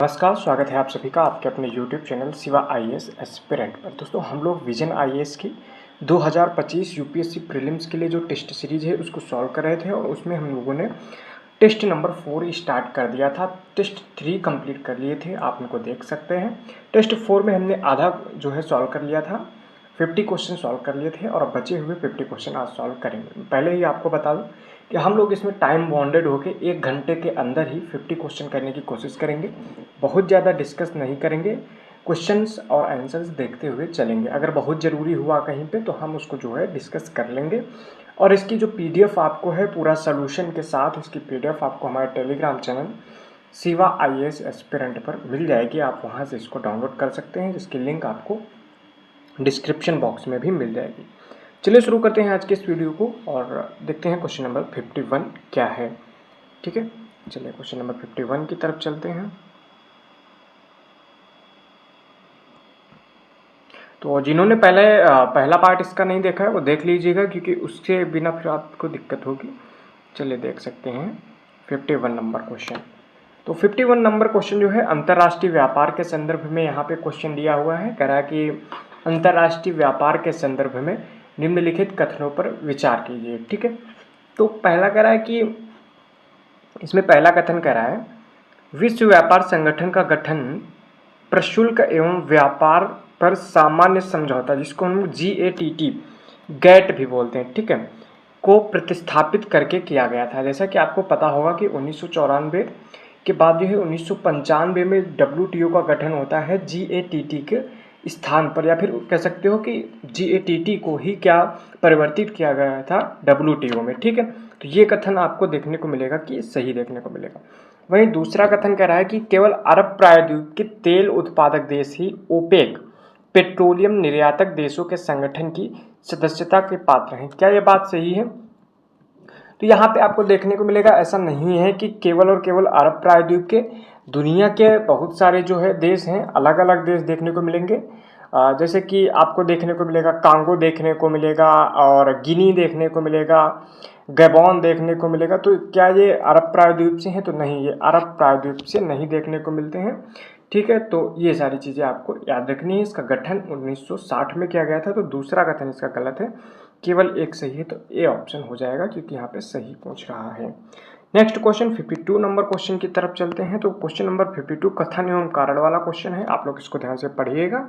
नमस्कार, स्वागत है आप सभी का आपके अपने YouTube channel Shiva IAS aspirant पर। दोस्तों हम लोग विजन आईएएस की 2025 यूपीएससी प्रीलिम्स के लिए जो टेस्ट सीरीज है उसको सॉल्व कर रहे थे और उसमें हम लोगों ने टेस्ट नंबर 4 स्टार्ट कर दिया था। टेस्ट 3 कंप्लीट कर लिए थे, आप उनको देख सकते हैं। टेस्ट 4 में हमने आधा जो है सॉल्व कर लिया था, 50 क्वेश्चन सॉल्व कर लिए थे और अब बचे हुए 50 क्वेश्चन आज सॉल्व करेंगे। पहले ही आपको बता दूं कि हम लोग इसमें टाइम बाउंडेड होकर 1 घंटे के अंदर ही 50 क्वेश्चन करने की कोशिश करेंगे। बहुत ज़्यादा डिस्कस नहीं करेंगे, क्वेश्चंस और आंसर्स देखते हुए चलेंगे। अगर बहुत ज़रूरी हुआ कहीं पे तो हम उसको जो है डिस्कस कर लेंगे। और इसकी जो पीडीएफ आपको है पूरा सोल्यूशन के साथ, इसकी पीडीएफ आपको हमारे Telegram channel Shiva IAS aspirant पर मिल जाएगी। आप वहाँ से इसको डाउनलोड कर सकते हैं, जिसकी लिंक आपको डिस्क्रिप्शन बॉक्स में भी मिल जाएगी। चलिए शुरू करते हैं आज के इस वीडियो को और देखते हैं क्वेश्चन नंबर 51 क्या है। ठीक है, चलिए क्वेश्चन नंबर 51 की तरफ चलते हैं। तो जिन्होंने पहला पार्ट इसका नहीं देखा है वो देख लीजिएगा, क्योंकि उसके बिना फिर आपको दिक्कत होगी। चलिए देख सकते हैं 51 नंबर क्वेश्चन। तो 51 नंबर क्वेश्चन जो है अंतर्राष्ट्रीय व्यापार के संदर्भ में यहाँ पे क्वेश्चन दिया हुआ है। कह रहा है कि अंतर्राष्ट्रीय व्यापार के संदर्भ में निम्नलिखित कथनों पर विचार कीजिए। ठीक है, तो पहला कह रहा है कि इसमें पहला कथन कह रहा है विश्व व्यापार संगठन का गठन प्रशुल्क एवं व्यापार पर सामान्य समझौता, जिसको हम GATT गैट भी बोलते हैं, ठीक है, को प्रतिस्थापित करके किया गया था। जैसा कि आपको पता होगा कि 1994 के बाद जो है 1995 में WTO का गठन होता है GATT के स्थान पर, या फिर कह सकते हो कि GATT को ही क्या परिवर्तित किया गया था WTO में। ठीक है, तो ये कथन आपको देखने को मिलेगा कि सही देखने को मिलेगा। वहीं दूसरा कथन कह रहा है कि केवल अरब प्रायद्वीप के तेल उत्पादक देश ही ओपेक पेट्रोलियम निर्यातक देशों के संगठन की सदस्यता के पात्र हैं। क्या ये बात सही है? तो यहाँ पे आपको देखने को मिलेगा ऐसा नहीं है कि केवल और केवल अरब प्रायद्वीप के, दुनिया के बहुत सारे जो है देश हैं, अलग अलग देश देखने को मिलेंगे। जैसे कि आपको देखने को मिलेगा कांगो देखने को मिलेगा और गिनी देखने को मिलेगा, गैबॉन देखने को मिलेगा। तो क्या ये अरब प्रायद्वीप से हैं? तो नहीं, ये अरब प्रायद्वीप से नहीं देखने को मिलते हैं। ठीक है, तो ये सारी चीज़ें आपको याद रखनी है। इसका गठन 1960 में किया गया था। तो दूसरा कथन इसका गलत है, केवल एक सही है, तो ए ऑप्शन हो जाएगा, क्योंकि यहाँ पे सही पूछ रहा है। नेक्स्ट क्वेश्चन 52 नंबर क्वेश्चन की तरफ चलते हैं। तो क्वेश्चन नंबर 52 कथन एवं कारण वाला क्वेश्चन है। आप लोग इसको ध्यान से पढ़िएगा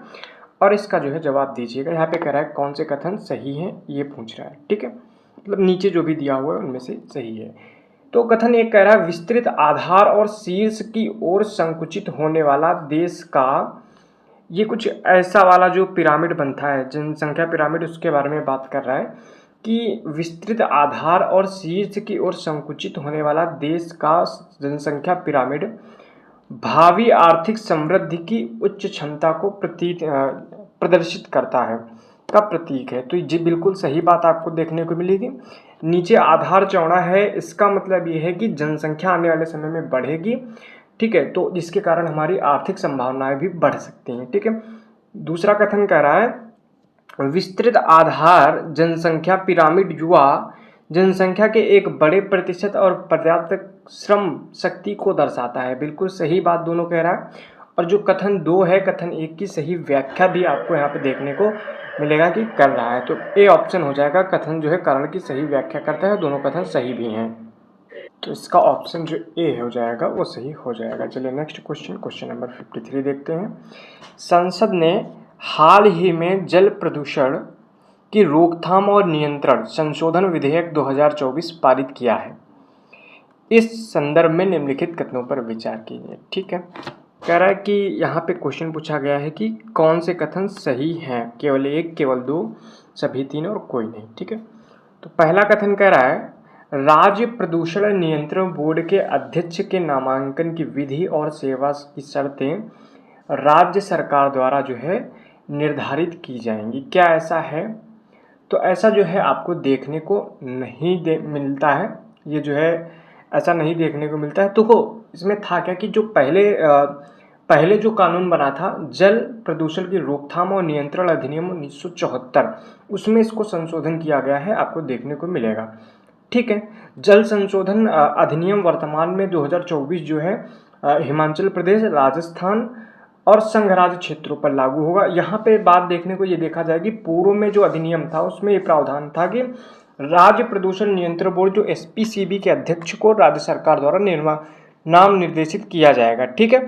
और इसका जो है जवाब दीजिएगा। यहाँ पे कह रहा है कौन से कथन सही है, ये पूछ रहा है। ठीक है, मतलब नीचे जो भी दिया हुआ है उनमें से सही है। तो कथन एक कह रहा है विस्तृत आधार और शीर्ष की ओर संकुचित होने वाला देश का, ये कुछ ऐसा वाला जो पिरामिड बनता है, जनसंख्या पिरामिड, उसके बारे में बात कर रहा है कि विस्तृत आधार और शीर्ष की ओर संकुचित होने वाला देश का जनसंख्या पिरामिड भावी आर्थिक समृद्धि की उच्च क्षमता को प्रदर्शित करता है, का प्रतीक है। तो जी बिल्कुल सही बात आपको देखने को मिलेगी। नीचे आधार चौड़ा है, इसका मतलब ये है कि जनसंख्या आने वाले समय में बढ़ेगी। ठीक है, तो जिसके कारण हमारी आर्थिक संभावनाएं भी बढ़ सकती हैं। ठीक है, दूसरा कथन कह रहा है विस्तृत आधार जनसंख्या पिरामिड युवा जनसंख्या के एक बड़े प्रतिशत और पर्याप्त श्रम शक्ति को दर्शाता है। बिल्कुल सही बात दोनों कह रहा है। और जो कथन 2 है, कथन 1 की सही व्याख्या भी आपको यहाँ पे देखने को मिलेगा कि कर रहा है। तो ए ऑप्शन हो जाएगा, कथन जो है कारण की सही व्याख्या करता है, दोनों कथन सही भी हैं। तो इसका ऑप्शन जो ए हो जाएगा वो सही हो जाएगा। चलिए नेक्स्ट क्वेश्चन, क्वेश्चन नंबर 53 देखते हैं। संसद ने हाल ही में जल प्रदूषण की रोकथाम और नियंत्रण संशोधन विधेयक 2024 पारित किया है। इस संदर्भ में निम्नलिखित कथनों पर विचार कीजिए। ठीक है, कह रहा है कि यहाँ पे क्वेश्चन पूछा गया है कि कौन से कथन सही हैं, केवल 1, केवल 2, सभी 3 और कोई नहीं। ठीक है, तो पहला कथन कह रहा है राज्य प्रदूषण नियंत्रण बोर्ड के अध्यक्ष के नामांकन की विधि और सेवा की शर्तें राज्य सरकार द्वारा जो है निर्धारित की जाएंगी। क्या ऐसा है? तो ऐसा जो है आपको देखने को नहीं मिलता है। ये जो है ऐसा नहीं देखने को मिलता है। तो इसमें था क्या कि जो पहले जो कानून बना था जल प्रदूषण की रोकथाम और नियंत्रण अधिनियम 1974, उसमें इसको संशोधन किया गया है, आपको देखने को मिलेगा। ठीक है, जल संशोधन अधिनियम वर्तमान में 2024 जो है हिमाचल प्रदेश, राजस्थान और संघराज्य क्षेत्रों पर लागू होगा। यहाँ पे बात देखने को ये देखा जाए कि पूर्व में जो अधिनियम था उसमें ये प्रावधान था कि राज्य प्रदूषण नियंत्रण बोर्ड जो एसपीसीबी के अध्यक्ष को राज्य सरकार द्वारा नाम निर्देशित किया जाएगा। ठीक है,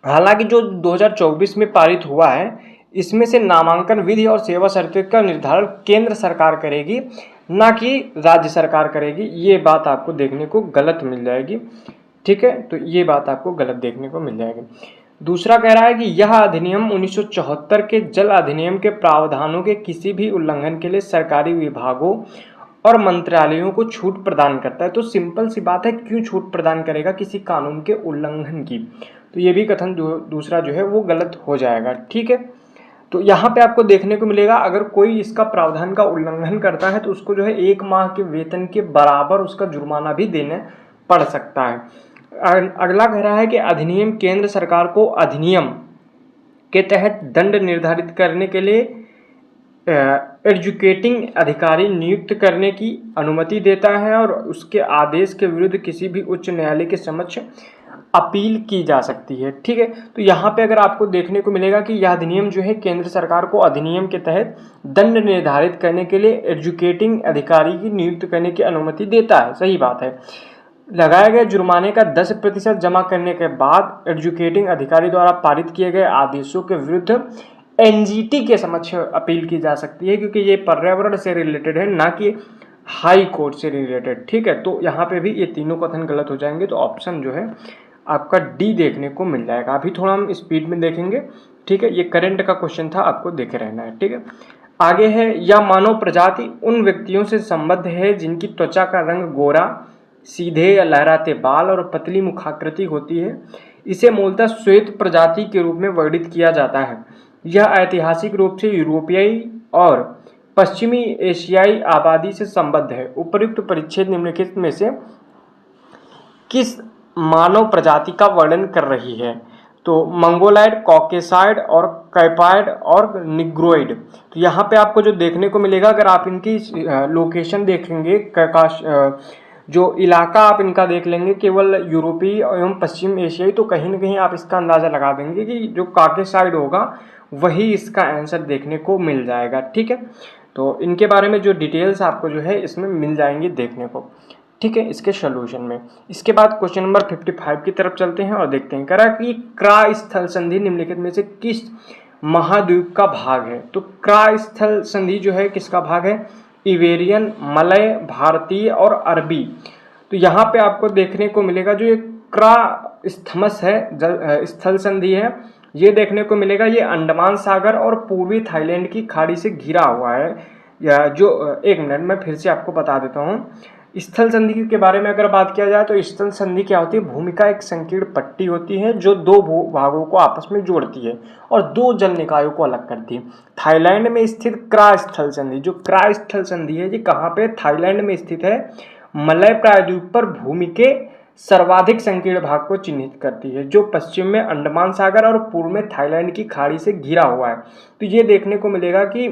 हालांकि जो 2024 में पारित हुआ है इसमें से नामांकन विधि और सेवा सर्टिफिकेट का निर्धारण केंद्र सरकार करेगी, ना कि राज्य सरकार करेगी। ये बात आपको देखने को गलत मिल जाएगी। ठीक है, तो ये बात आपको गलत देखने को मिल जाएगी। दूसरा कह रहा है कि यह अधिनियम 1974 के जल अधिनियम के प्रावधानों के किसी भी उल्लंघन के लिए सरकारी विभागों और मंत्रालयों को छूट प्रदान करता है। तो सिंपल सी बात है, क्यों छूट प्रदान करेगा किसी कानून के उल्लंघन की? तो ये भी कथन दूसरा जो है वो गलत हो जाएगा। ठीक है, तो यहाँ पे आपको देखने को मिलेगा अगर कोई इसका प्रावधान का उल्लंघन करता है तो उसको जो है 1 माह के वेतन के बराबर उसका जुर्माना भी देना पड़ सकता है। अगला कह रहा है कि अधिनियम केंद्र सरकार को अधिनियम के तहत दंड निर्धारित करने के लिए एडजुकेटिंग अधिकारी नियुक्त करने की अनुमति देता है और उसके आदेश के विरुद्ध किसी भी उच्च न्यायालय के समक्ष अपील की जा सकती है। ठीक है, तो यहाँ पे अगर आपको देखने को मिलेगा कि यह अधिनियम जो है केंद्र सरकार को अधिनियम के तहत दंड निर्धारित करने के लिए एडजुकेटिंग अधिकारी की नियुक्त करने की अनुमति देता है। सही बात है। लगाए गए जुर्माने का 10% जमा करने के बाद एडजुकेटिंग अधिकारी द्वारा पारित किए गए आदेशों के विरुद्ध एनजीटी के समक्ष अपील की जा सकती है, क्योंकि ये पर्यावरण से रिलेटेड है, ना कि हाई कोर्ट से रिलेटेड। ठीक है, तो यहाँ पे भी ये तीनों कथन गलत हो जाएंगे, तो ऑप्शन जो है आपका डी देखने को मिल जाएगा। अभी थोड़ा हम स्पीड में देखेंगे। ठीक है, ये करंट का क्वेश्चन था, आपको देखे रहना है। ठीक है, आगे है, यह मानव प्रजाति उन व्यक्तियों से संबद्ध है जिनकी त्वचा का रंग गोरा, सीधे या लहराते बाल और पतली मुखाकृति होती है। इसे मूलतः श्वेत प्रजाति के रूप में वर्णित किया जाता है। यह ऐतिहासिक रूप से यूरोपीय और पश्चिमी एशियाई आबादी से संबद्ध है। उपर्युक्त परिच्छेद निम्नलिखित में से किस मानव प्रजाति का वर्णन कर रही है? तो मंगोलाइड, कॉकेसाइड और कैपाइड और निग्रोइड। तो यहाँ पे आपको जो देखने को मिलेगा, अगर आप इनकी लोकेशन देखेंगे, जो इलाका आप इनका देख लेंगे केवल यूरोपीय एवं पश्चिम एशियाई, तो कहीं ना कहीं आप इसका अंदाज़ा लगा देंगे कि जो कॉकेसाइड होगा वही इसका आंसर देखने को मिल जाएगा। ठीक है, तो इनके बारे में जो डिटेल्स आपको जो है इसमें मिल जाएंगी देखने को। ठीक है, इसके सॉल्यूशन में। इसके बाद क्वेश्चन नंबर 55 की तरफ चलते हैं और देखते हैं। कह रहा है कि क्रा स्थल संधि निम्नलिखित में से किस महाद्वीप का भाग है? तो क्रा स्थल संधि जो है किसका भाग है? इबेरियन, मलय, भारतीय और अरबी। तो यहाँ पे आपको देखने को मिलेगा जो ये क्रा स्थमस है, स्थल संधि है, ये देखने को मिलेगा। ये अंडमान सागर और पूर्वी थाईलैंड की खाड़ी से घिरा हुआ है। या जो एक मिनट में फिर से आपको बता देता हूँ। स्थल संधि के बारे में अगर बात किया जाए तो स्थल संधि क्या होती है? भूमि का एक संकीर्ण पट्टी होती है जो दो भागों को आपस में जोड़ती है और दो जल निकायों को अलग करती है। थाईलैंड में स्थित क्रा स्थल संधि, जो क्रा स्थल संधि है, ये कहाँ पे? थाईलैंड में स्थित है। मलय प्रायद्वीप पर भूमि के सर्वाधिक संकीर्ण भाग को चिन्हित करती है, जो पश्चिम में अंडमान सागर और पूर्व में थाईलैंड की खाड़ी से घिरा हुआ है। तो ये देखने को मिलेगा कि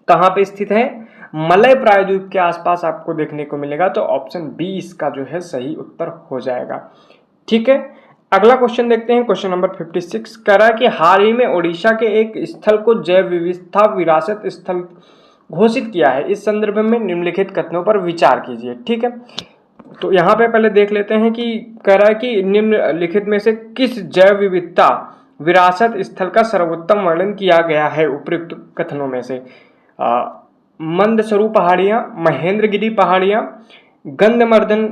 कहाँ पे स्थित है? मलय प्रायद्वीप के आसपास आपको देखने को मिलेगा। तो ऑप्शन बी इसका जो है सही उत्तर हो जाएगा। ठीक है, अगला क्वेश्चन देखते हैं। क्वेश्चन नंबर 56 कह रहा है कि हाल ही में ओडिशा के एक स्थल को जैव विविधता विरासत स्थल घोषित किया है। इस संदर्भ में निम्नलिखित कथनों पर विचार कीजिए। ठीक है, तो यहाँ पे पहले देख लेते हैं कि कह रहा है कि निम्नलिखित में से किस जैव विविधता विरासत स्थल का सर्वोत्तम वर्णन किया गया है उपयुक्त कथनों में से? मंदसरू पहाड़ियाँ, महेंद्रगिरी पहाड़ियाँ, गंधमर्दन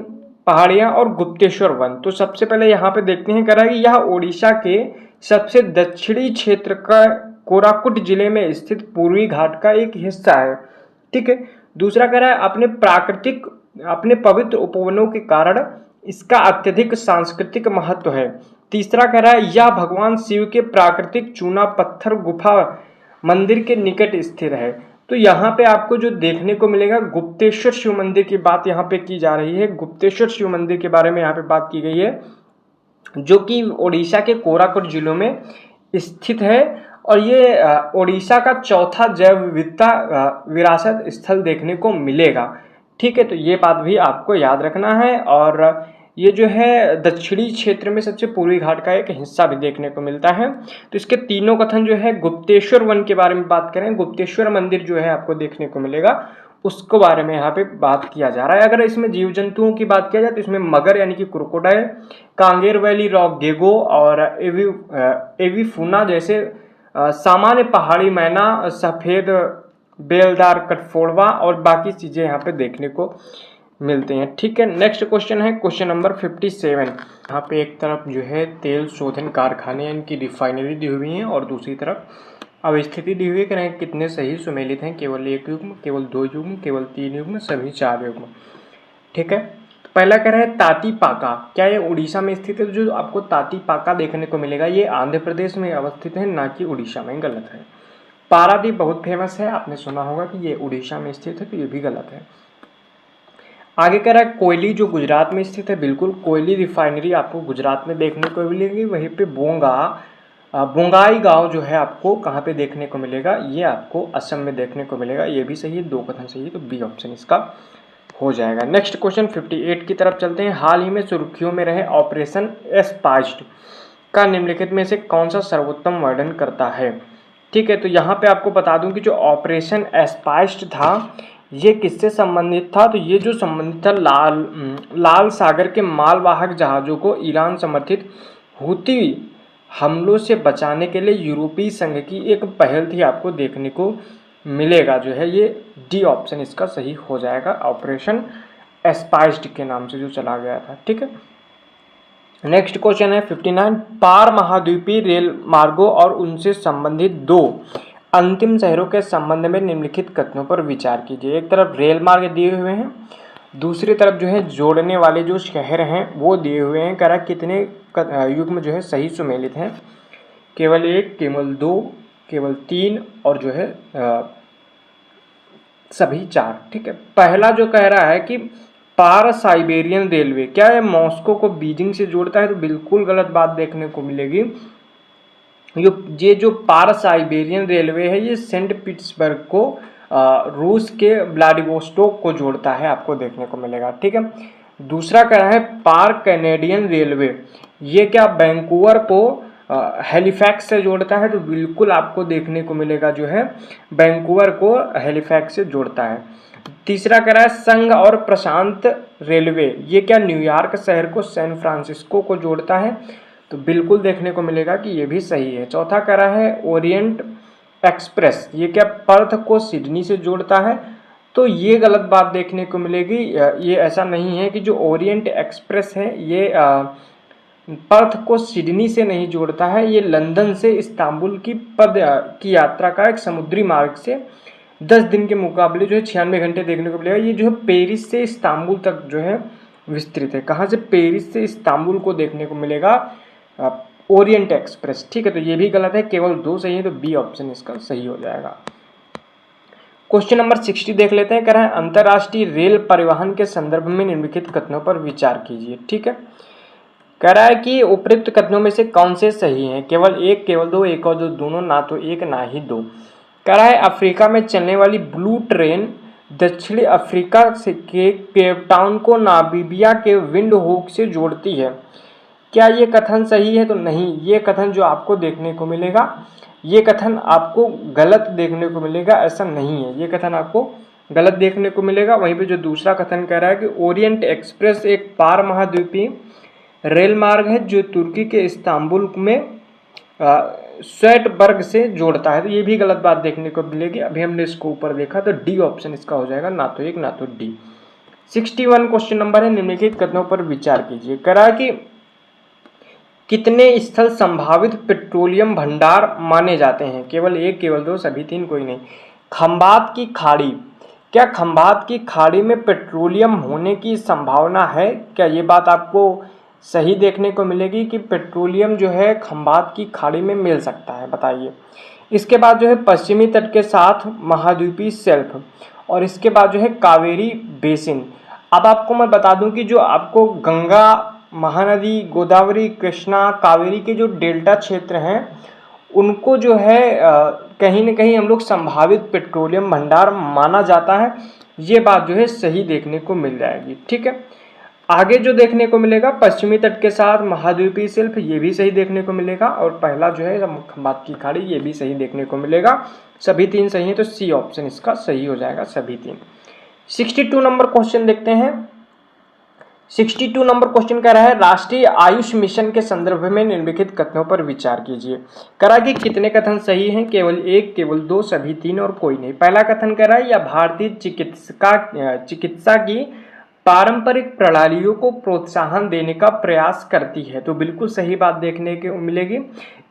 पहाड़ियाँ और गुप्तेश्वर वन। तो सबसे पहले यहाँ पे देखते हैं, कह रहा है कि यह ओडिशा के सबसे दक्षिणी क्षेत्र का कोरापुट जिले में स्थित पूर्वी घाट का एक हिस्सा है। ठीक है, दूसरा कह रहा है अपने पवित्र उपवनों के कारण इसका अत्यधिक सांस्कृतिक महत्व है। तीसरा कह रहा है यह भगवान शिव के प्राकृतिक चूना पत्थर गुफा मंदिर के निकट स्थिर है। तो यहाँ पे आपको जो देखने को मिलेगा, गुप्तेश्वर शिव मंदिर की बात यहाँ पे की जा रही है। गुप्तेश्वर शिव मंदिर के बारे में यहाँ पे बात की गई है, जो कि ओडिशा के कोरापुट जिलों में स्थित है और ये ओडिशा का चौथा जैव विविधता विरासत स्थल देखने को मिलेगा। ठीक है, तो ये बात भी आपको याद रखना है। और ये जो है दक्षिणी क्षेत्र में सबसे पूर्वी घाट का एक हिस्सा भी देखने को मिलता है। तो इसके तीनों कथन जो है गुप्तेश्वर वन के बारे में बात करें, गुप्तेश्वर मंदिर जो है आपको देखने को मिलेगा, उसको बारे में यहाँ पे बात किया जा रहा है। अगर इसमें जीव जंतुओं की बात किया जाए तो इसमें मगर यानी कि क्रोकोडाइल, कांगेर वैली रॉक गेगो और एविफूना जैसे सामान्य पहाड़ी मैना, सफ़ेद बेलदार कटफोड़वा और बाकी चीज़ें यहाँ पे देखने को मिलते हैं। ठीक है, नेक्स्ट क्वेश्चन है क्वेश्चन नंबर 57। यहाँ पे एक तरफ जो है तेल शोधन कारखाने इनकी रिफाइनरी दी हुई है और दूसरी तरफ अवस्थिति दी हुई है। कितने सही सुमेलित हैं, केवल 1 युग्म, केवल 2 युग्म, केवल 3 युग्म, सभी 4 युग्म। ठीक है, तो पहला कह रहा है तातीपाका, क्या ये उड़ीसा में स्थित है? जो आपको तातीपाका देखने को मिलेगा ये आंध्र प्रदेश में अवस्थित है, ना कि उड़ीसा में, गलत है। पारादीप बहुत फेमस है, आपने सुना होगा कि ये उड़ीसा में स्थित है, तो ये भी गलत है। आगे कह रहा है कोयली जो गुजरात में स्थित है, बिल्कुल कोयली रिफाइनरी आपको गुजरात में देखने को मिलेगी। वहीं पे बोंगाई गांव जो है आपको कहाँ पे देखने को मिलेगा, ये आपको असम में देखने को मिलेगा। ये भी सही है, 2 कथन सही है, तो बी ऑप्शन इसका हो जाएगा। नेक्स्ट क्वेश्चन 58 की तरफ चलते हैं। हाल ही में सुर्खियों में रहे ऑपरेशन एस्पाइस्ड का निम्नलिखित में से कौन सा सर्वोत्तम वर्णन करता है? ठीक है, तो यहाँ पे आपको बता दूं कि जो ऑपरेशन एस्पाइस्ड था ये किससे संबंधित था? तो ये जो संबंधित था लाल सागर के मालवाहक जहाज़ों को ईरान समर्थित हूती हमलों से बचाने के लिए यूरोपीय संघ की एक पहल थी, आपको देखने को मिलेगा। जो है ये डी ऑप्शन इसका सही हो जाएगा, ऑपरेशन एस्पाइस्ड के नाम से जो चला गया था। ठीक है, नेक्स्ट क्वेश्चन है 59। पार महाद्वीपीय रेल मार्गों और उनसे संबंधित 2 अंतिम शहरों के संबंध में निम्नलिखित कथनों पर विचार कीजिए। एक तरफ रेल मार्ग दिए हुए हैं, दूसरी तरफ जो है जोड़ने वाले जो शहर हैं वो दिए हुए हैं। कह रहा कितने युग्म जो है सही सुमेलित हैं? केवल 1, केवल 2, केवल 3 और जो है सभी 4। ठीक है, पहला जो कह रहा है कि पार साइबेरियन रेलवे, क्या है मॉस्को को बीजिंग से जोड़ता है? तो बिल्कुल गलत बात देखने को मिलेगी। ये जो पार साइबेरियन रेलवे है ये सेंट पीटर्सबर्ग को रूस के व्लादिवोस्टोक को जोड़ता है, आपको देखने को मिलेगा। ठीक है, दूसरा कह रहा है पार कैनेडियन रेलवे, ये क्या वैंकूवर को हैलिफैक्स से जोड़ता है? तो बिल्कुल आपको देखने को मिलेगा जो है वैंकूवर को हैलिफैक्स से जोड़ता है। तीसरा कह रहा है संघ और प्रशांत रेलवे, ये क्या न्यूयॉर्क शहर को सैन फ्रांसिस्को को जोड़ता है? तो बिल्कुल देखने को मिलेगा कि ये भी सही है। चौथा कह रहा है ओरिएंट एक्सप्रेस, ये क्या पर्थ को सिडनी से जोड़ता है? तो ये गलत बात देखने को मिलेगी। ये ऐसा नहीं है कि जो ओरिएंट एक्सप्रेस है ये पर्थ को सिडनी से नहीं जोड़ता है, ये लंदन से इस्तांबुल की यात्रा का एक समुद्री मार्ग से 10 दिन के मुकाबले जो है 96 घंटे देखने को मिलेगा। ये जो है पेरिस से इस्तांबुल तक जो है विस्तृत है। कहाँ से? पेरिस से इस्तांबुल को देखने को मिलेगा ओरिएंट एक्सप्रेस। ठीक है, तो ये भी गलत है, केवल 2 सही है, तो बी ऑप्शन इसका सही हो जाएगा। क्वेश्चन नंबर 60 देख लेते हैं। कह रहा है अंतर्राष्ट्रीय रेल परिवहन के संदर्भ में निम्नलिखित कथनों पर विचार कीजिए। ठीक है, कह रहा है कि उपयुक्त कथनों में से कौन से सही हैं? केवल 1, केवल 2, 1 और 2 दोनों, ना तो 1 ना ही 2। कह रहा है अफ्रीका में चलने वाली ब्लू ट्रेन दक्षिणी अफ्रीका से के केप टाउन को नामीबिया के विंड हुक से जोड़ती है, क्या ये कथन सही है? तो नहीं, ये कथन जो आपको देखने को मिलेगा ये कथन आपको गलत देखने को मिलेगा, ऐसा नहीं है, ये कथन आपको गलत देखने को मिलेगा। वहीं पे जो दूसरा कथन कह रहा है कि ओरिएंट एक्सप्रेस एक पार महाद्वीपीय रेल मार्ग है जो तुर्की के इस्तांबुल में स्वेटबर्ग से जोड़ता है, तो ये भी गलत बात देखने को मिलेगी। अभी हमने इसको ऊपर देखा, तो डी ऑप्शन इसका हो जाएगा, ना तो 1 ना तो डी। 61 क्वेश्चन नंबर है, निम्नलिखित कथनों पर विचार कीजिए। कह रहा है कि कितने स्थल संभावित पेट्रोलियम भंडार माने जाते हैं? केवल 1, केवल 2, सभी 3, कोई नहीं। खंबात की खाड़ी, क्या खंबात की खाड़ी में पेट्रोलियम होने की संभावना है? क्या ये बात आपको सही देखने को मिलेगी कि पेट्रोलियम जो है खंबात की खाड़ी में मिल सकता है? बताइए। इसके बाद जो है पश्चिमी तट के साथ महाद्वीपीय शेल्फ, और इसके बाद जो है कावेरी बेसिन। अब आपको मैं बता दूं कि जो आपको गंगा, महानदी, गोदावरी, कृष्णा, कावेरी के जो डेल्टा क्षेत्र हैं उनको जो है कहीं न कहीं हम लोग संभावित पेट्रोलियम भंडार माना जाता है। ये बात जो है सही देखने को मिल जाएगी। ठीक है, आगे जो देखने को मिलेगा पश्चिमी तट के साथ महाद्वीपीय शिल्प, ये भी सही देखने को मिलेगा। और पहला जो है खंबात की खाड़ी, ये भी सही देखने को मिलेगा। सभी तीन सही है, तो सी ऑप्शन इसका सही हो जाएगा, सभी तीन। 62 नंबर क्वेश्चन देखते हैं। 62 नंबर क्वेश्चन कह रहा है राष्ट्रीय आयुष मिशन के संदर्भ में निम्नलिखित कथनों पर विचार कीजिए। कह रहा है कि कितने कथन सही हैं, केवल एक, केवल दो, सभी तीन और कोई नहीं। पहला कथन कह रहा है यह भारतीय चिकित्सा की पारंपरिक प्रणालियों को प्रोत्साहन देने का प्रयास करती है, तो बिल्कुल सही बात देखने को मिलेगी।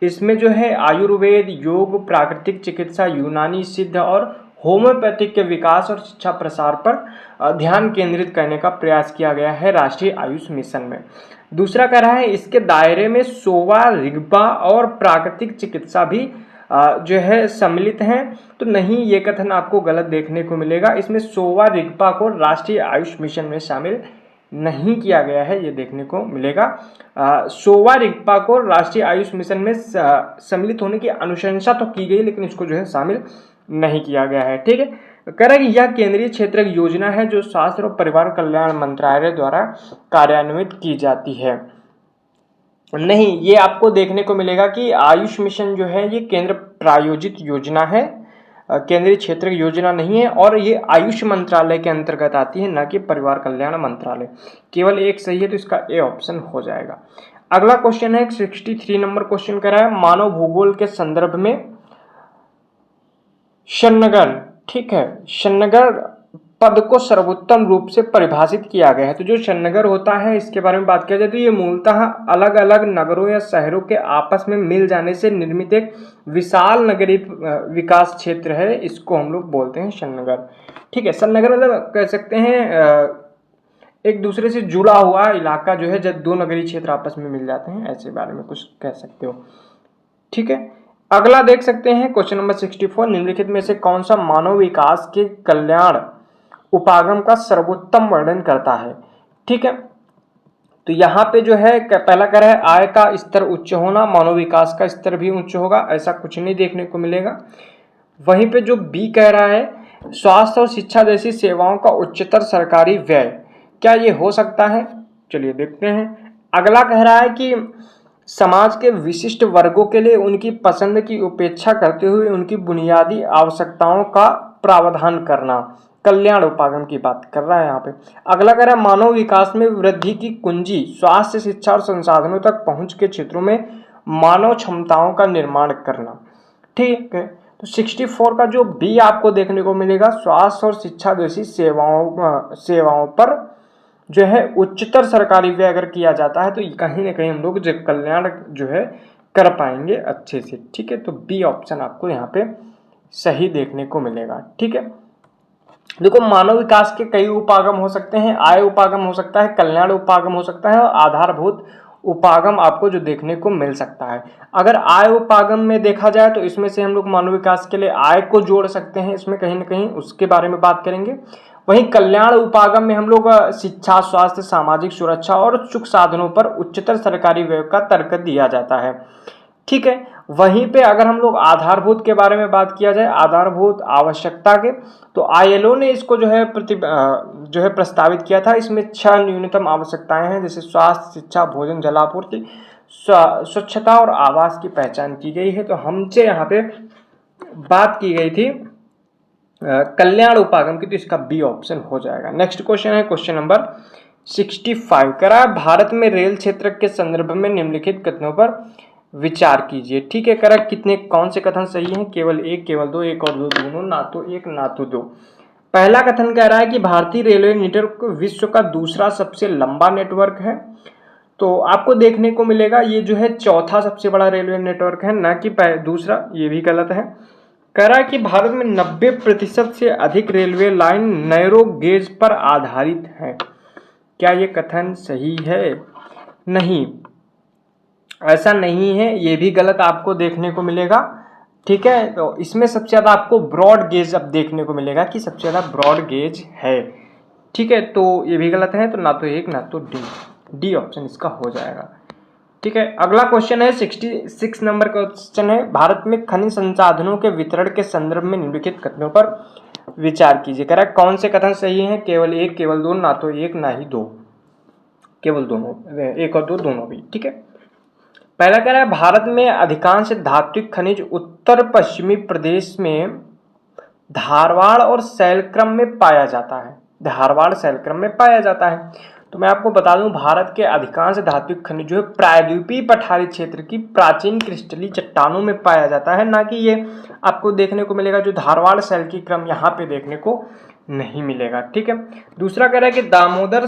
इसमें जो है आयुर्वेद, योग, प्राकृतिक चिकित्सा, यूनानी सिद्ध और होम्योपैथिक के विकास और शिक्षा प्रसार पर ध्यान केंद्रित करने का प्रयास किया गया है राष्ट्रीय आयुष मिशन में। दूसरा कह रहा है इसके दायरे में सोवा, रिग्पा और प्राकृतिक चिकित्सा भी जो है सम्मिलित हैं, तो नहीं, ये कथन आपको गलत देखने को मिलेगा। इसमें सोवा, रिग्पा को राष्ट्रीय आयुष मिशन में शामिल नहीं किया गया है, ये देखने को मिलेगा। सोवा, रिग्पा को राष्ट्रीय आयुष मिशन में सम्मिलित होने की अनुशंसा तो की गई, लेकिन इसको जो है शामिल नहीं किया गया है। ठीक है, कह रहा है कि यह केंद्रीय क्षेत्र की योजना है जो स्वास्थ्य और परिवार कल्याण मंत्रालय द्वारा कार्यान्वित की जाती है। नहीं, ये आपको देखने को मिलेगा कि आयुष मिशन जो है ये केंद्र प्रायोजित योजना है, केंद्रीय क्षेत्र की योजना नहीं है, और ये आयुष मंत्रालय के अंतर्गत आती है, न कि परिवार कल्याण मंत्रालय। केवल एक सही है, तो इसका ए ऑप्शन हो जाएगा। अगला क्वेश्चन है 63 नंबर क्वेश्चन कर रहा है मानव भूगोल के संदर्भ में श्रीनगर, ठीक है, श्रीनगर पद को सर्वोत्तम रूप से परिभाषित किया गया है। तो जो श्रीनगर होता है इसके बारे में बात किया जाए तो ये मूलतः अलग अलग नगरों या शहरों के आपस में मिल जाने से निर्मित एक विशाल नगरीय विकास क्षेत्र है, इसको हम लोग बोलते हैं श्रीनगर। ठीक है, श्रीनगर मतलब कह सकते हैं एक दूसरे से जुड़ा हुआ इलाका जो है, जब दो नगरीय क्षेत्र आपस में मिल जाते हैं, ऐसे बारे में कुछ कह सकते हो। ठीक है, अगला देख सकते हैं क्वेश्चन नंबर 64, निम्नलिखित में से कौन सा मानव विकास के कल्याण उपागम का सर्वोत्तम वर्णन करता है। ठीक है, तो यहाँ पे जो है पहला कह रहा है आय का स्तर उच्च होना, मानव विकास का स्तर भी उच्च होगा, ऐसा कुछ नहीं देखने को मिलेगा। वहीं पे जो बी कह रहा है स्वास्थ्य और शिक्षा जैसी सेवाओं का उच्चतर सरकारी व्यय, क्या ये हो सकता है? चलिए देखते हैं। अगला कह रहा है कि समाज के विशिष्ट वर्गों के लिए उनकी पसंद की उपेक्षा करते हुए उनकी बुनियादी आवश्यकताओं का प्रावधान करना, कल्याण उपागम की बात कर रहा है यहाँ पे। अगला कह रहा है मानव विकास में वृद्धि की कुंजी स्वास्थ्य, शिक्षा और संसाधनों तक पहुंच के क्षेत्रों में मानव क्षमताओं का निर्माण करना। ठीक है, तो 64 का जो बी आपको देखने को मिलेगा स्वास्थ्य और शिक्षा जैसी सेवाओं पर जो है उच्चतर सरकारी व्यय अगर किया जाता है तो कहीं ना कहीं हम लोग जो कल्याण जो है कर पाएंगे अच्छे से। ठीक है, तो बी ऑप्शन आपको यहाँ पे सही देखने को मिलेगा। ठीक है, देखो मानव विकास के कई उपागम हो सकते हैं, आय उपागम हो सकता है, कल्याण उपागम हो सकता है और आधारभूत उपागम आपको जो देखने को मिल सकता है। अगर आय उपागम में देखा जाए तो इसमें से हम लोग मानव विकास के लिए आय को जोड़ सकते हैं, इसमें कहीं ना कहीं उसके बारे में बात करेंगे। वहीं कल्याण उपागम में हम लोग शिक्षा, स्वास्थ्य, सामाजिक सुरक्षा और सुख साधनों पर उच्चतर सरकारी व्यय का तर्क दिया जाता है। ठीक है, वहीं पे अगर हम लोग आधारभूत के बारे में बात किया जाए, आधारभूत आवश्यकता के, तो आईएलओ ने इसको जो है प्रस्तावित किया था। इसमें 6 न्यूनतम आवश्यकताएं हैं, जैसे स्वास्थ्य, शिक्षा, भोजन, जलापूर्ति, स्वच्छता और आवास की पहचान की गई है। तो हमसे यहाँ पे बात की गई थी कल्याण उपागम की, तो इसका बी ऑप्शन हो जाएगा। नेक्स्ट क्वेश्चन है क्वेश्चन नंबर 65, कह रहा है भारत में रेल क्षेत्र के संदर्भ में निम्नलिखित कथनों पर विचार कीजिए। ठीक है, कह रहा है कौन से कथन सही हैं? केवल एक, केवल दो, एक और दो, दोनों, ना तो एक ना तो दो। पहला कथन कह रहा है कि भारतीय रेलवे नेटवर्क विश्व का दूसरा सबसे लंबा नेटवर्क है, तो आपको देखने को मिलेगा ये जो है चौथा सबसे बड़ा रेलवे नेटवर्क है, ना कि दूसरा, ये भी गलत है। कह रहा है कि भारत में 90% से अधिक रेलवे लाइन नैरो गेज पर आधारित है। क्या ये कथन सही है? नहीं, ऐसा नहीं है, ये भी गलत आपको देखने को मिलेगा। ठीक है, तो इसमें सबसे ज़्यादा आपको ब्रॉड गेज अब देखने को मिलेगा कि सबसे ज़्यादा ब्रॉड गेज है। ठीक है, तो ये भी गलत है, तो ना तो एक ना तो डी ऑप्शन इसका हो जाएगा। ठीक है, अगला क्वेश्चन है 66 नंबर क्वेश्चन है भारत में खनिज संसाधनों के वितरण के संदर्भ में निम्नलिखित कथनों पर विचार कीजिए। कह रहा है कौन से कथन सही हैं? केवल एक, केवल दो, ना तो एक ना ही दो। केवल दोनों, 1 और 2 दोनों भी, ठीक है। पहला कह रहा है भारत में अधिकांश धात्विक खनिज उत्तर पश्चिमी प्रदेश में धारवाड़ और सैलक्रम में पाया जाता है। धारवाड़ सैलक्रम में पाया जाता है। तो मैं आपको बता दूं भारत के अधिकांश धात्विक खनिज जो है प्रायद्वीपीय पठारी क्षेत्र की प्राचीन क्रिस्टलीय चट्टानों में पाया जाता है, ना कि ये आपको देखने को मिलेगा जो धारवाड़ सैलक्रम यहाँ पे देखने को नहीं मिलेगा, ठीक है। दूसरा कह रहा है कि दामोदर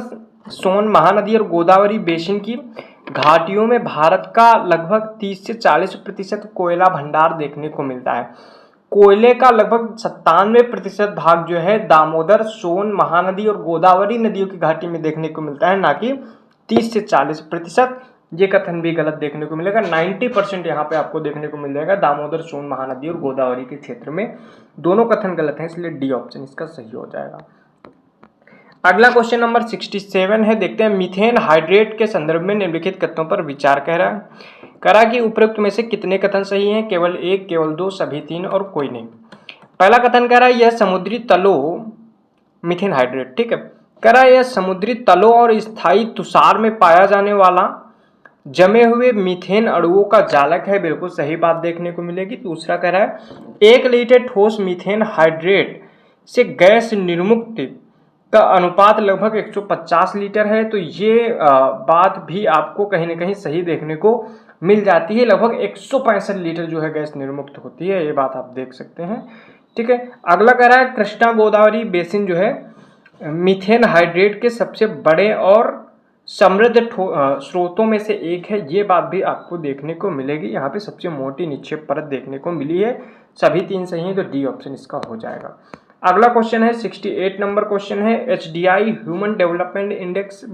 सोन महानदी और गोदावरी बेसिन की घाटियों में भारत का लगभग 30 से 40% कोयला भंडार देखने को मिलता है। कोयले का लगभग 97% भाग जो है दामोदर सोन महानदी और गोदावरी नदियों की घाटी में देखने को मिलता है, ना कि 30 से 40%। ये कथन भी गलत देखने को मिलेगा। 90% यहाँ पे आपको देखने को मिल जाएगा दामोदर सोन महानदी और गोदावरी के क्षेत्र में। दोनों कथन गलत हैं, इसलिए डी ऑप्शन इसका सही हो जाएगा। अगला क्वेश्चन नंबर 67 है, देखते हैं। मीथेन हाइड्रेट के संदर्भ में निम्नलिखित कथनों पर विचार कह रहा कि उपरोक्त में से कितने कथन सही हैं? केवल 1, केवल 2, सभी 3 और कोई नहीं। पहला कथन कह रहा है यह समुद्री तलों, मीथेन हाइड्रेट, ठीक है, कह रहा है यह समुद्री तलों और स्थायी तुषार में पाया जाने वाला जमे हुए मीथेन अणुओं का जालक है। बिल्कुल सही बात देखने को मिलेगी। दूसरा कह रहा है 1 लीटर ठोस मीथेन हाइड्रेट से गैस निर्मुक्ति का अनुपात लगभग 150 लीटर है। तो ये बात भी आपको कहीं ना कहीं सही देखने को मिल जाती है। लगभग 165 लीटर जो है गैस निर्मुक्त होती है, ये बात आप देख सकते हैं, ठीक है। अगला कह रहा है कृष्णा गोदावरी बेसिन जो है मीथेन हाइड्रेट के सबसे बड़े और समृद्ध स्रोतों में से एक है। ये बात भी आपको देखने को मिलेगी। यहाँ पे सबसे मोटी निक्षेप परत देखने को मिली है। सभी 3 सही हैं, तो डी ऑप्शन इसका हो जाएगा। अगला क्वेश्चन है 68 नंबर क्वेश्चन है। HDI ह्यूमन डेवलपमेंट इंडेक्स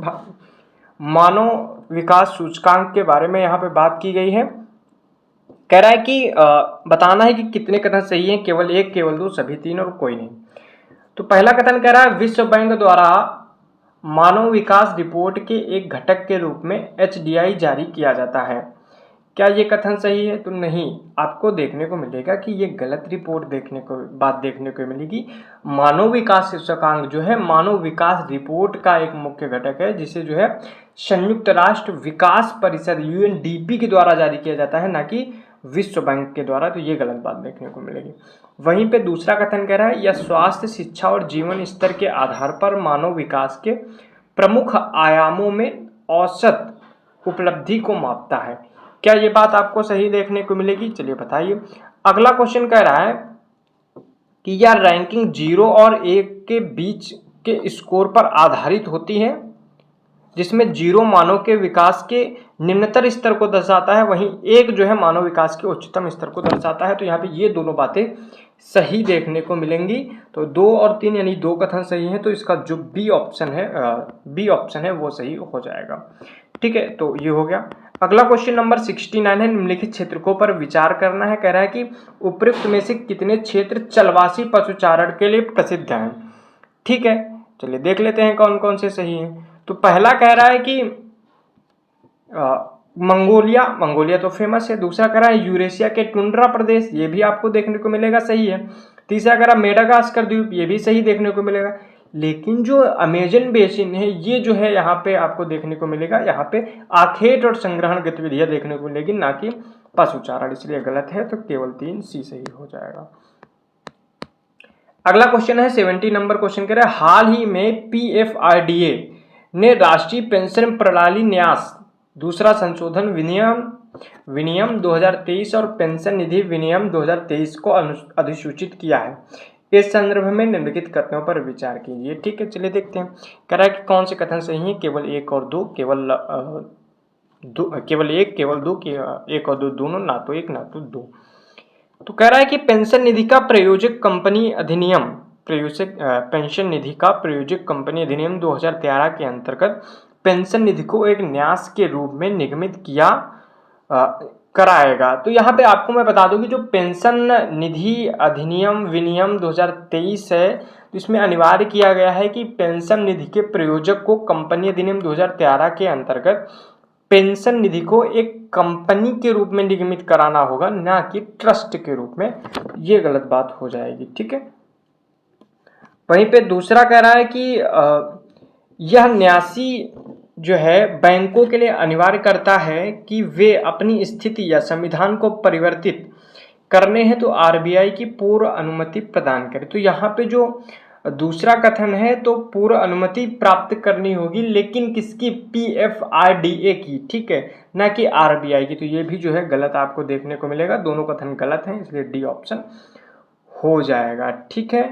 मानव विकास सूचकांक के बारे में यहाँ पे बात की गई है। कह रहा है कि बताना है कि कितने कथन सही हैं? केवल 1, केवल 2, सभी 3 और कोई नहीं। तो पहला कथन कह रहा है विश्व बैंक द्वारा मानव विकास रिपोर्ट के एक घटक के रूप में HDI जारी किया जाता है। क्या ये कथन सही है? तो नहीं, आपको देखने को मिलेगा कि ये गलत रिपोर्ट बात देखने को मिलेगी। मानव विकास सूचकांक जो है मानव विकास रिपोर्ट का एक मुख्य घटक है, जिसे जो है संयुक्त राष्ट्र विकास परिषद UNDP के द्वारा जारी किया जाता है, ना कि विश्व बैंक के द्वारा। तो ये गलत बात देखने को मिलेगी। वहीं पे दूसरा कथन कह रहा है यह स्वास्थ्य, शिक्षा और जीवन स्तर के आधार पर मानव विकास के प्रमुख आयामों में औसत उपलब्धि को मापता है। क्या ये बात आपको सही देखने को मिलेगी? चलिए बताइए। अगला क्वेश्चन कह रहा है कि यह रैंकिंग 0 और 1 के बीच के स्कोर पर आधारित होती है, जिसमें 0 मानव के विकास के निम्नतर स्तर को दर्शाता है, वहीं 1 जो है मानव विकास के उच्चतम स्तर को दर्शाता है। तो यहाँ पे ये दोनों बातें सही देखने को मिलेंगी। तो 2 और 3 यानी 2 कथन सही है, तो इसका जो बी ऑप्शन है वो सही हो जाएगा, ठीक है। तो ये हो गया। अगला क्वेश्चन नंबर 69 है। निम्नलिखित क्षेत्रों पर विचार करना है। कह रहा है कि उपयुक्त में से कितने क्षेत्र चलवासी पशुचारण के लिए प्रसिद्ध हैं? ठीक है, चलिए देख लेते हैं कौन कौन से सही हैं। तो पहला कह रहा है कि मंगोलिया तो फेमस है। दूसरा कह रहा है यूरेशिया के टुंड्रा प्रदेश, ये भी आपको देखने को मिलेगा, सही है। तीसरा कह रहा है मेडागास्कर द्वीप, ये भी सही देखने को मिलेगा। लेकिन जो अमेजन बेसिन है ये जो है यहाँ पे आपको देखने को मिलेगा, यहाँ पे आखेट और संग्रहण गतिविधियां देखने को मिलेगी, ना कि पशुचारण, इसलिए गलत है। तो केवल 3 सी सही हो जाएगा। अगला क्वेश्चन है 70 नंबर क्वेश्चन कह रहा है हाल ही में PFIDA ने राष्ट्रीय पेंशन प्रणाली न्यास दूसरा संशोधन विनियम 2023 और पेंशन निधि विनियम 2023 को अधिसूचित किया है। इस संदर्भ में निम्नलिखित कथनों पर विचार कीजिए। ठीक है, चलिए देखते हैं। कह रहा है कि कौन से कथन सही हैं? केवल 1 और 2, केवल 1, केवल 2, 1 और 2 दोनों, ना तो 1 ना तो 2। तो कह रहा है कि पेंशन निधि का प्रयोजक कंपनी अधिनियम पेंशन निधि का प्रयोजक कंपनी अधिनियम 2013 के अंतर्गत पेंशन निधि को एक न्यास के रूप में निगमित कराएगा। तो यहाँ पे आपको मैं बता दूं कि जो पेंशन निधि अधिनियम विनियम 2023 है, इसमें अनिवार्य किया गया है कि पेंशन निधि के प्रयोजक को कंपनी अधिनियम 2013 के अंतर्गत पेंशन निधि को एक कंपनी के रूप में निगमित कराना होगा, ना कि ट्रस्ट के रूप में। ये गलत बात हो जाएगी। ठीक है, वहीं पे दूसरा कह रहा है कि यह न्यासी जो है बैंकों के लिए अनिवार्य करता है कि वे अपनी स्थिति या संविधान को परिवर्तित करने हैं तो आरबीआई की पूर्व अनुमति प्रदान करें। तो यहाँ पे जो दूसरा कथन है तो पूर्व अनुमति प्राप्त करनी होगी, लेकिन किसकी? पीएफआरडीए की, ठीक है, ना कि आरबीआई की। तो ये भी जो है गलत आपको देखने को मिलेगा, दोनों कथन गलत हैं, इसलिए डी ऑप्शन हो जाएगा, ठीक है।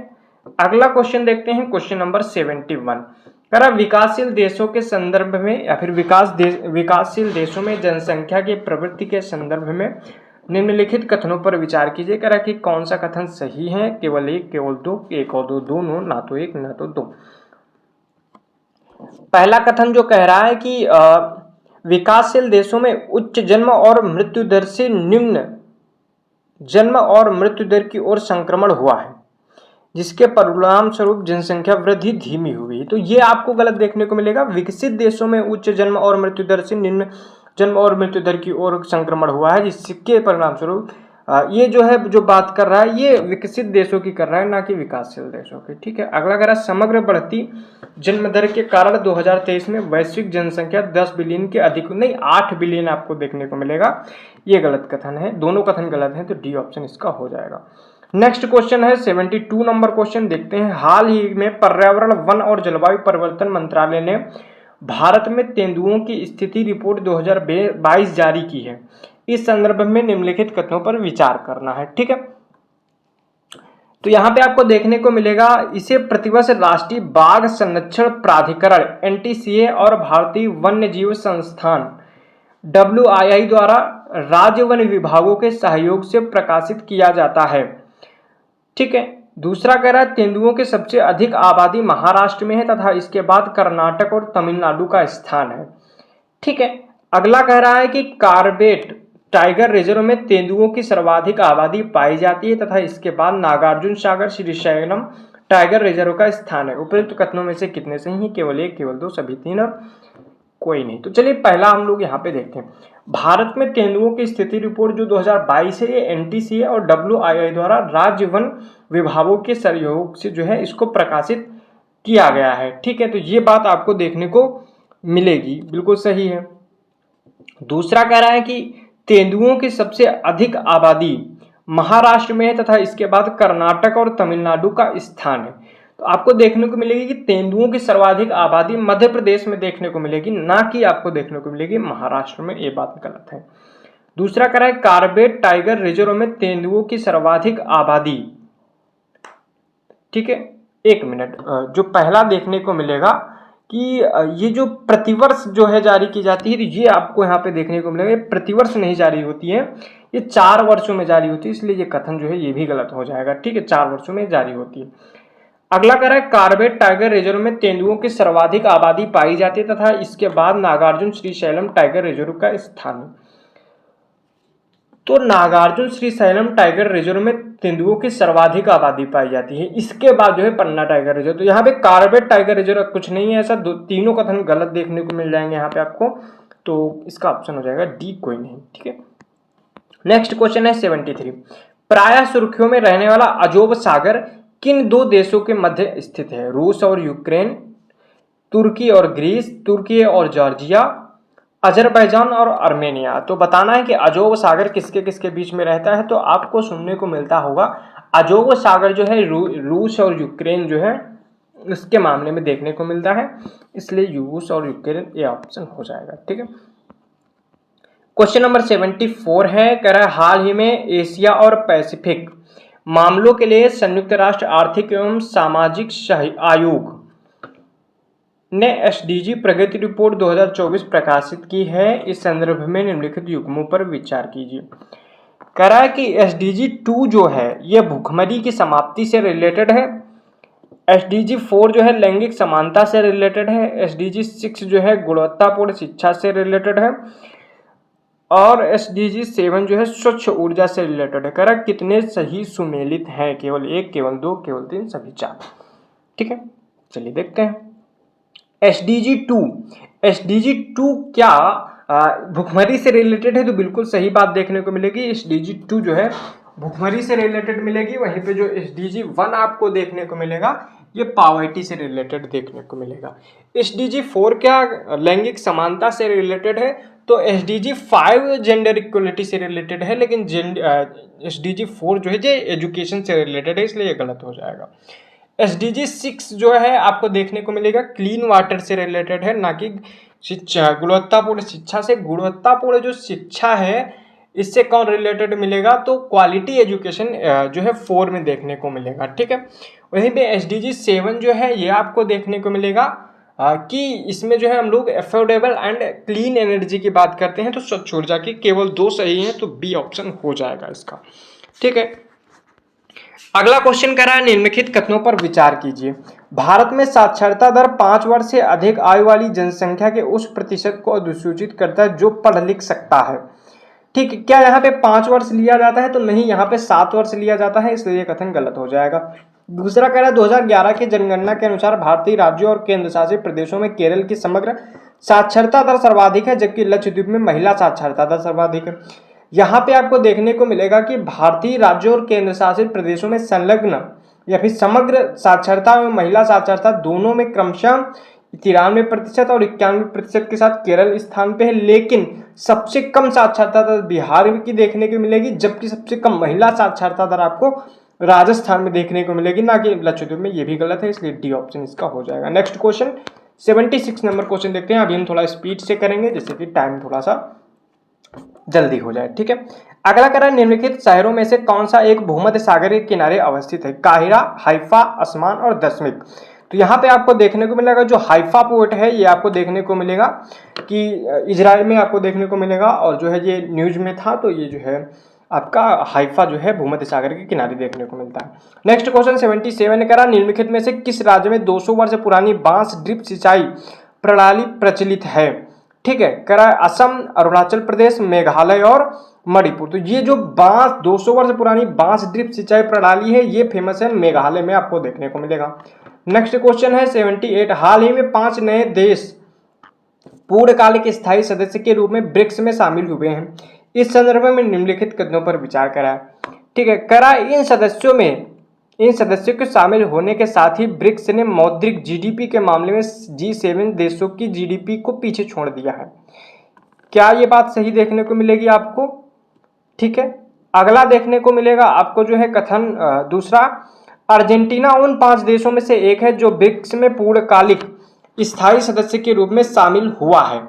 अगला क्वेश्चन देखते हैं, क्वेश्चन नंबर 71। करा विकासशील देशों के संदर्भ में या फिर विकासशील देशों में जनसंख्या की प्रवृत्ति के संदर्भ में निम्नलिखित कथनों पर विचार कीजिए। कह रहा कि कौन सा कथन सही है? केवल एक, केवल दो, एक और दो, दोनों, ना तो एक ना तो दो। पहला कथन जो कह रहा है कि विकासशील देशों में उच्च जन्म और मृत्यु दर से निम्न जन्म और मृत्यु दर की ओर संक्रमण हुआ है, जिसके परिणाम स्वरूप जनसंख्या वृद्धि धीमी हुई। तो ये आपको गलत देखने को मिलेगा। विकसित देशों में उच्च जन्म और मृत्यु दर से निम्न जन्म और मृत्यु दर की ओर संक्रमण हुआ है, जिसके परिणाम स्वरूप ये जो है जो बात कर रहा है ये विकसित देशों की कर रहा है, ना कि विकासशील देशों की, ठीक है। अगला कह रहा समग्र बढ़ती जन्म दर के कारण 2023 में वैश्विक जनसंख्या 10 बिलियन के अधिक नहीं 8 बिलियन आपको देखने को मिलेगा। ये गलत कथन है, दोनों कथन गलत हैं, तो डी ऑप्शन इसका हो जाएगा। नेक्स्ट क्वेश्चन है 72 नंबर क्वेश्चन देखते हैं। हाल ही में पर्यावरण, वन और जलवायु परिवर्तन मंत्रालय ने भारत में तेंदुओं की स्थिति रिपोर्ट 2022 जारी की है। इस संदर्भ में निम्नलिखित कथनों पर विचार करना है, ठीक है। तो यहाँ पे आपको देखने को मिलेगा, इसे प्रतिवर्ष राष्ट्रीय बाघ संरक्षण प्राधिकरण एनटीसीए और भारतीय वन्य जीव संस्थान WII द्वारा राज्य वन विभागों के सहयोग से प्रकाशित किया जाता है, ठीक है। दूसरा कह रहा है तेंदुओं की सबसे अधिक आबादी महाराष्ट्र में है तथा इसके बाद कर्नाटक और तमिलनाडु का स्थान है, ठीक है। अगला कह रहा है कि कार्बेट टाइगर रिजर्व में तेंदुओं की सर्वाधिक आबादी पाई जाती है तथा इसके बाद नागार्जुन सागर श्रीशैलम टाइगर रिजर्व का स्थान है। उपयुक्त कथनों में से कितने सही हैं? केवल एक, केवल दो, सभी तीन और कोई नहीं। तो चलिए पहला हम लोग यहाँ पे देखते हैं। भारत में तेंदुओं की स्थिति रिपोर्ट जो 2022 है, ये एनटीसीए और WII द्वारा राज्य वन विभागों के सहयोग से जो है इसको प्रकाशित किया गया है, ठीक है। तो ये बात आपको देखने को मिलेगी, बिल्कुल सही है। दूसरा कह रहा है कि तेंदुओं की सबसे अधिक आबादी महाराष्ट्र में है तथा इसके बाद कर्नाटक और तमिलनाडु का स्थान है। तो आपको देखने को मिलेगी कि तेंदुओं की सर्वाधिक आबादी मध्य प्रदेश में देखने को मिलेगी, ना कि आपको देखने को मिलेगी महाराष्ट्र में। ये बात गलत है। दूसरा कह रहा है कार्बेट टाइगर रिजर्व में तेंदुओं की सर्वाधिक आबादी, ठीक है। एक मिनट, जो पहला देखने को मिलेगा कि ये जो प्रतिवर्ष जो है जारी की जाती है, तो ये आपको यहाँ पे देखने को मिलेगा, ये प्रतिवर्ष नहीं जारी होती है, ये 4 वर्षों में जारी होती है, इसलिए ये कथन जो है ये भी गलत हो जाएगा, ठीक है। 4 वर्षों में जारी होती है। अगला कह रहा है कार्बेट टाइगर रिजर्व में तेंदुओं की सर्वाधिक आबादी पाई जाती है तथा इसके बाद नागार्जुन श्रीशैलम टाइगर रिजर्व का स्थान है। तो नागार्जुन श्रीशैलम टाइगर रिजर्व में तेंदुओं की सर्वाधिक आबादी पाई जाती है, इसके बाद जो है पन्ना टाइगर रिजर्व। तो यहाँ पे कार्बेट टाइगर रिजर्व कुछ नहीं है ऐसा, तीनों कथन गलत देखने को मिल जाएंगे यहाँ पे आपको, तो इसका ऑप्शन हो जाएगा डी, कोई नहीं, ठीक है। नेक्स्ट क्वेश्चन है 73। प्रायः सुर्खियों में रहने वाला अजोब सागर किन दो देशों के मध्य स्थित है? रूस और यूक्रेन, तुर्की और ग्रीस, तुर्की और जॉर्जिया, अजरबैजान और आर्मेनिया। तो बताना है कि अजोब सागर किसके किसके बीच में रहता है। तो आपको सुनने को मिलता होगा अजोब सागर जो है रूस और यूक्रेन जो है इसके मामले में देखने को मिलता है, इसलिए रूस और यूक्रेन ये ऑप्शन हो जाएगा, ठीक है। क्वेश्चन नंबर 74 है, कह रहा है हाल ही में एशिया और पैसिफिक मामलों के लिए संयुक्त राष्ट्र आर्थिक एवं सामाजिक आयोग ने SDG प्रगति रिपोर्ट 2024 प्रकाशित की है। इस संदर्भ में निम्नलिखित युग्मों पर विचार कीजिए। कह रहा है कि SDG 2 जो है यह भूखमरी की समाप्ति से रिलेटेड है, SDG 4 जो है लैंगिक समानता से रिलेटेड है, SDG 6 जो है गुणवत्तापूर्ण शिक्षा से रिलेटेड है और SDG 7 जो है स्वच्छ ऊर्जा से रिलेटेड है। कह रहा है कितने सही सुमेलित हैं? केवल एक, केवल दो, केवल तीन, सभी 4, ठीक है। चलिए देखते हैं SDG 2 क्या भूखमरी से रिलेटेड है? तो बिल्कुल सही बात देखने को मिलेगी, SDG 2 जो है भूखमरी से रिलेटेड मिलेगी। वहीं पे जो SDG 1 आपको देखने को मिलेगा ये पॉवर्टी से रिलेटेड देखने को मिलेगा। SDG 4 क्या लैंगिक समानता से रिलेटेड है, तो SDG 5 जेंडर इक्वलिटी से रिलेटेड है, लेकिन SDG 4 जो है ये एजुकेशन से रिलेटेड है, इसलिए ये गलत हो जाएगा। SDG 6 जो है आपको देखने को मिलेगा क्लीन वाटर से रिलेटेड है, ना कि शिक्षा, गुणवत्तापूर्ण शिक्षा से। गुणवत्तापूर्ण जो शिक्षा है इससे कौन रिलेटेड मिलेगा, तो क्वालिटी एजुकेशन जो है 4 में देखने को मिलेगा, ठीक है। वहीं पे SDG 7 जो है ये आपको देखने को मिलेगा कि इसमें जो है हम लोग अफोर्डेबल एंड क्लीन एनर्जी की बात करते हैं, तो स्वच्छ ऊर्जा की केवल 2 सही हैं, तो बी ऑप्शन हो जाएगा इसका, ठीक है। अगला क्वेश्चन कह रहा है निम्नलिखित कथनों पर विचार कीजिए। भारत में साक्षरता दर 5 वर्ष से अधिक आयु वाली जनसंख्या के उस प्रतिशत को अधिसूचित करता है जो पढ़ लिख सकता है, ठीक है। क्या यहाँ पे 5 वर्ष लिया जाता है, तो नहीं, यहाँ पे 7 वर्ष लिया जाता है, इसलिए कथन गलत हो जाएगा। दूसरा कह रहा है 2011 की जनगणना के अनुसार भारतीय राज्यों और केंद्र शासित प्रदेशों में केरल की समग्र साक्षरता दर सर्वाधिक है, जबकि लक्षद्वीप में महिला साक्षरता दर सर्वाधिक है। यहाँ पे आपको देखने को मिलेगा कि भारतीय राज्यों और केंद्र शासित प्रदेशों में संलग्न या फिर समग्र साक्षरता और महिला साक्षरता दोनों में क्रमशः 93% और 91% के साथ केरल स्थान पे है, लेकिन सबसे कम साक्षरता दर बिहार की देखने को मिलेगी, जबकि सबसे कम महिला साक्षरता दर आपको राजस्थान में देखने को मिलेगी, ना कि लक्षद्वीप में। ये भी गलत है, इसलिए डी ऑप्शन इसका हो जाएगा। नेक्स्ट क्वेश्चन 76 नंबर क्वेश्चन देखते हैं। अभी हम थोड़ा स्पीड से करेंगे जिससे कि टाइम थोड़ा सा जल्दी हो जाए, ठीक है। अगला कह रहा है निम्नलिखित शहरों में से कौन सा एक भूमध्य सागर के किनारे अवस्थित है। काहिरा, हाइफा, अस्मान और दशमिक। तो यहाँ पे आपको देखने को मिलेगा जो हाइफा पोर्ट है ये आपको देखने को मिलेगा कि इजराइल में आपको देखने को मिलेगा, और जो है ये न्यूज में था, तो ये जो है आपका हाइफा जो है भूमध्य सागर के किनारे देखने को मिलता है। नेक्स्ट क्वेश्चन 77 ने कहा निम्नलिखित में से किस राज्य में 200 वर्ष पुरानी बांस ड्रिप सिंचाई प्रणाली प्रचलित है, ठीक है। कह रहा है असम, अरुणाचल प्रदेश, मेघालय और मणिपुर। तो ये जो 200 वर्ष पुरानी बांस ड्रिप सिंचाई प्रणाली है ये फेमस है मेघालय में, आपको देखने को मिलेगा। नेक्स्ट क्वेश्चन है 78 हाल ही में 5 नए देश पूर्णकालिक स्थायी सदस्य के रूप में ब्रिक्स में शामिल हुए हैं। इस संदर्भ में निम्नलिखित कदमों पर विचार करा, ठीक है। करा इन सदस्यों के शामिल होने के साथ ही ब्रिक्स ने मौद्रिक जीडीपी के मामले में G7 देशों की जीडीपी को पीछे छोड़ दिया है। क्या ये बात सही देखने को मिलेगी आपको, ठीक है। अगला देखने को मिलेगा आपको जो है कथन दूसरा, अर्जेंटीना उन 5 देशों में से एक है जो ब्रिक्स में पूर्णकालिक स्थायी सदस्य के रूप में शामिल हुआ है,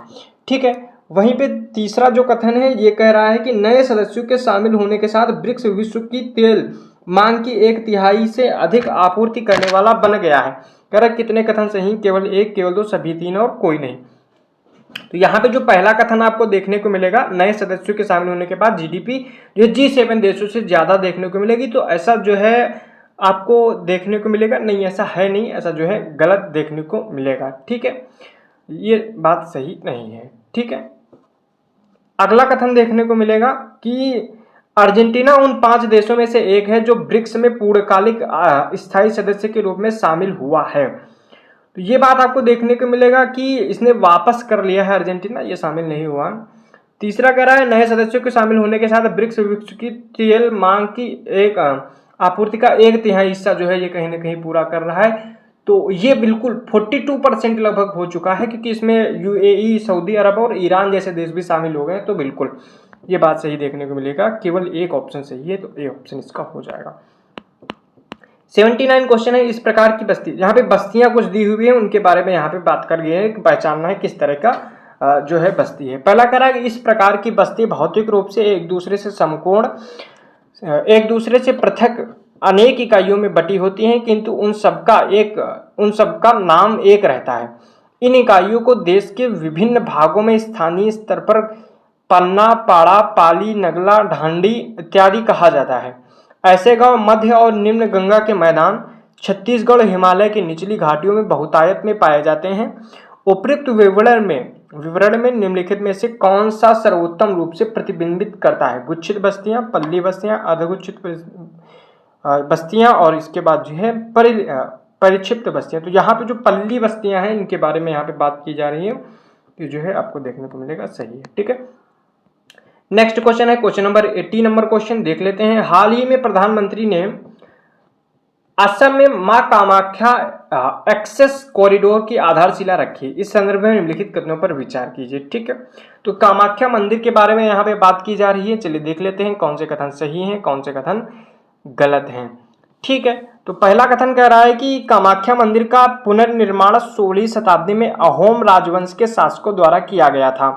ठीक है। वहीं पे तीसरा जो कथन है ये कह रहा है कि नए सदस्यों के शामिल होने के साथ ब्रिक्स विश्व की तेल मांग की 1/3 से अधिक आपूर्ति करने वाला बन गया है। कह रहा कितने कथन सही, केवल 1, केवल 2, सभी 3 और कोई नहीं। तो यहाँ पे जो पहला कथन आपको देखने को मिलेगा नए सदस्यों के शामिल होने के बाद जीडीपी जो G7 देशों से ज्यादा देखने को मिलेगी, तो ऐसा जो है आपको देखने को मिलेगा नहीं, ऐसा है नहीं, ऐसा जो है गलत देखने को मिलेगा, ठीक है। ये बात सही नहीं है, ठीक है। अगला कथन देखने को मिलेगा कि अर्जेंटीना उन 5 देशों में से एक है जो ब्रिक्स में पूर्णकालिक स्थायी सदस्य के रूप में शामिल हुआ है। तो ये बात आपको देखने को मिलेगा कि इसने वापस कर लिया है अर्जेंटीना, ये शामिल नहीं हुआ। तीसरा कह रहा है नए सदस्यों के शामिल होने के साथ ब्रिक्स विश्व की तेल मांग की एक आपूर्ति का 1/3 हिस्सा जो है ये कहीं ना कहीं पूरा कर रहा है। तो ये बिल्कुल 42% लगभग हो चुका है, क्योंकि इसमें UAE, सऊदी अरब और ईरान जैसे देश भी शामिल हो गए। तो बिल्कुल ये बात सही देखने को मिलेगा, केवल एक ऑप्शन सही है, तो ए ऑप्शन इसका हो जाएगा। 79 क्वेश्चन है इस प्रकार की बस्ती, यहाँ पे बस्तियां कुछ दी हुई है उनके बारे में यहाँ पे बात कर लिए हैं, पहचानना है किस तरह का जो है बस्ती है। पहला कह रहा है इस प्रकार की बस्ती भौतिक रूप से एक दूसरे से समकोण, एक दूसरे से पृथक अनेक इकाइयों में बटी होती हैं, किंतु उन सबका नाम एक रहता है। इन इकाइयों को देश के विभिन्न भागों में स्थानीय स्तर पर पन्ना, पाड़ा, पाली, नगला, ढांडी इत्यादि कहा जाता है। ऐसे गांव मध्य और निम्न गंगा के मैदान, छत्तीसगढ़, हिमालय की निचली घाटियों में बहुतायत में पाए जाते हैं। उपयुक्त विवरण में निम्नलिखित में से कौन सा सर्वोत्तम रूप से प्रतिबिंबित करता है। गुच्छित बस्तियां, पल्ली बस्तियां, अर्धगुच्छित बस्तियां और इसके बाद जो है परिक्षिप्त बस्तियां। तो यहाँ पे जो पल्ली बस्तियां हैं इनके बारे में यहाँ पे बात की जा रही है, तो जो है आपको देखने को मिलेगा सही है, ठीक है। नेक्स्ट क्वेश्चन है क्वेश्चन नंबर 80 नंबर क्वेश्चन देख लेते हैं। हाल ही में प्रधानमंत्री ने असम में मां कामाख्या एक्सेस कॉरिडोर की आधारशिला रखी। इस संदर्भ में निम्नलिखित कथनों पर विचार कीजिए। ठीक है, तो कामाख्या मंदिर के बारे में यहाँ पे बात की जा रही है। चलिए देख लेते हैं कौन से कथन सही हैं, कौन से कथन गलत हैं। ठीक है, तो पहला कथन कह रहा है कि कामाख्या मंदिर का पुनर्निर्माण 16वीं शताब्दी में अहोम राजवंश के शासकों द्वारा किया गया था।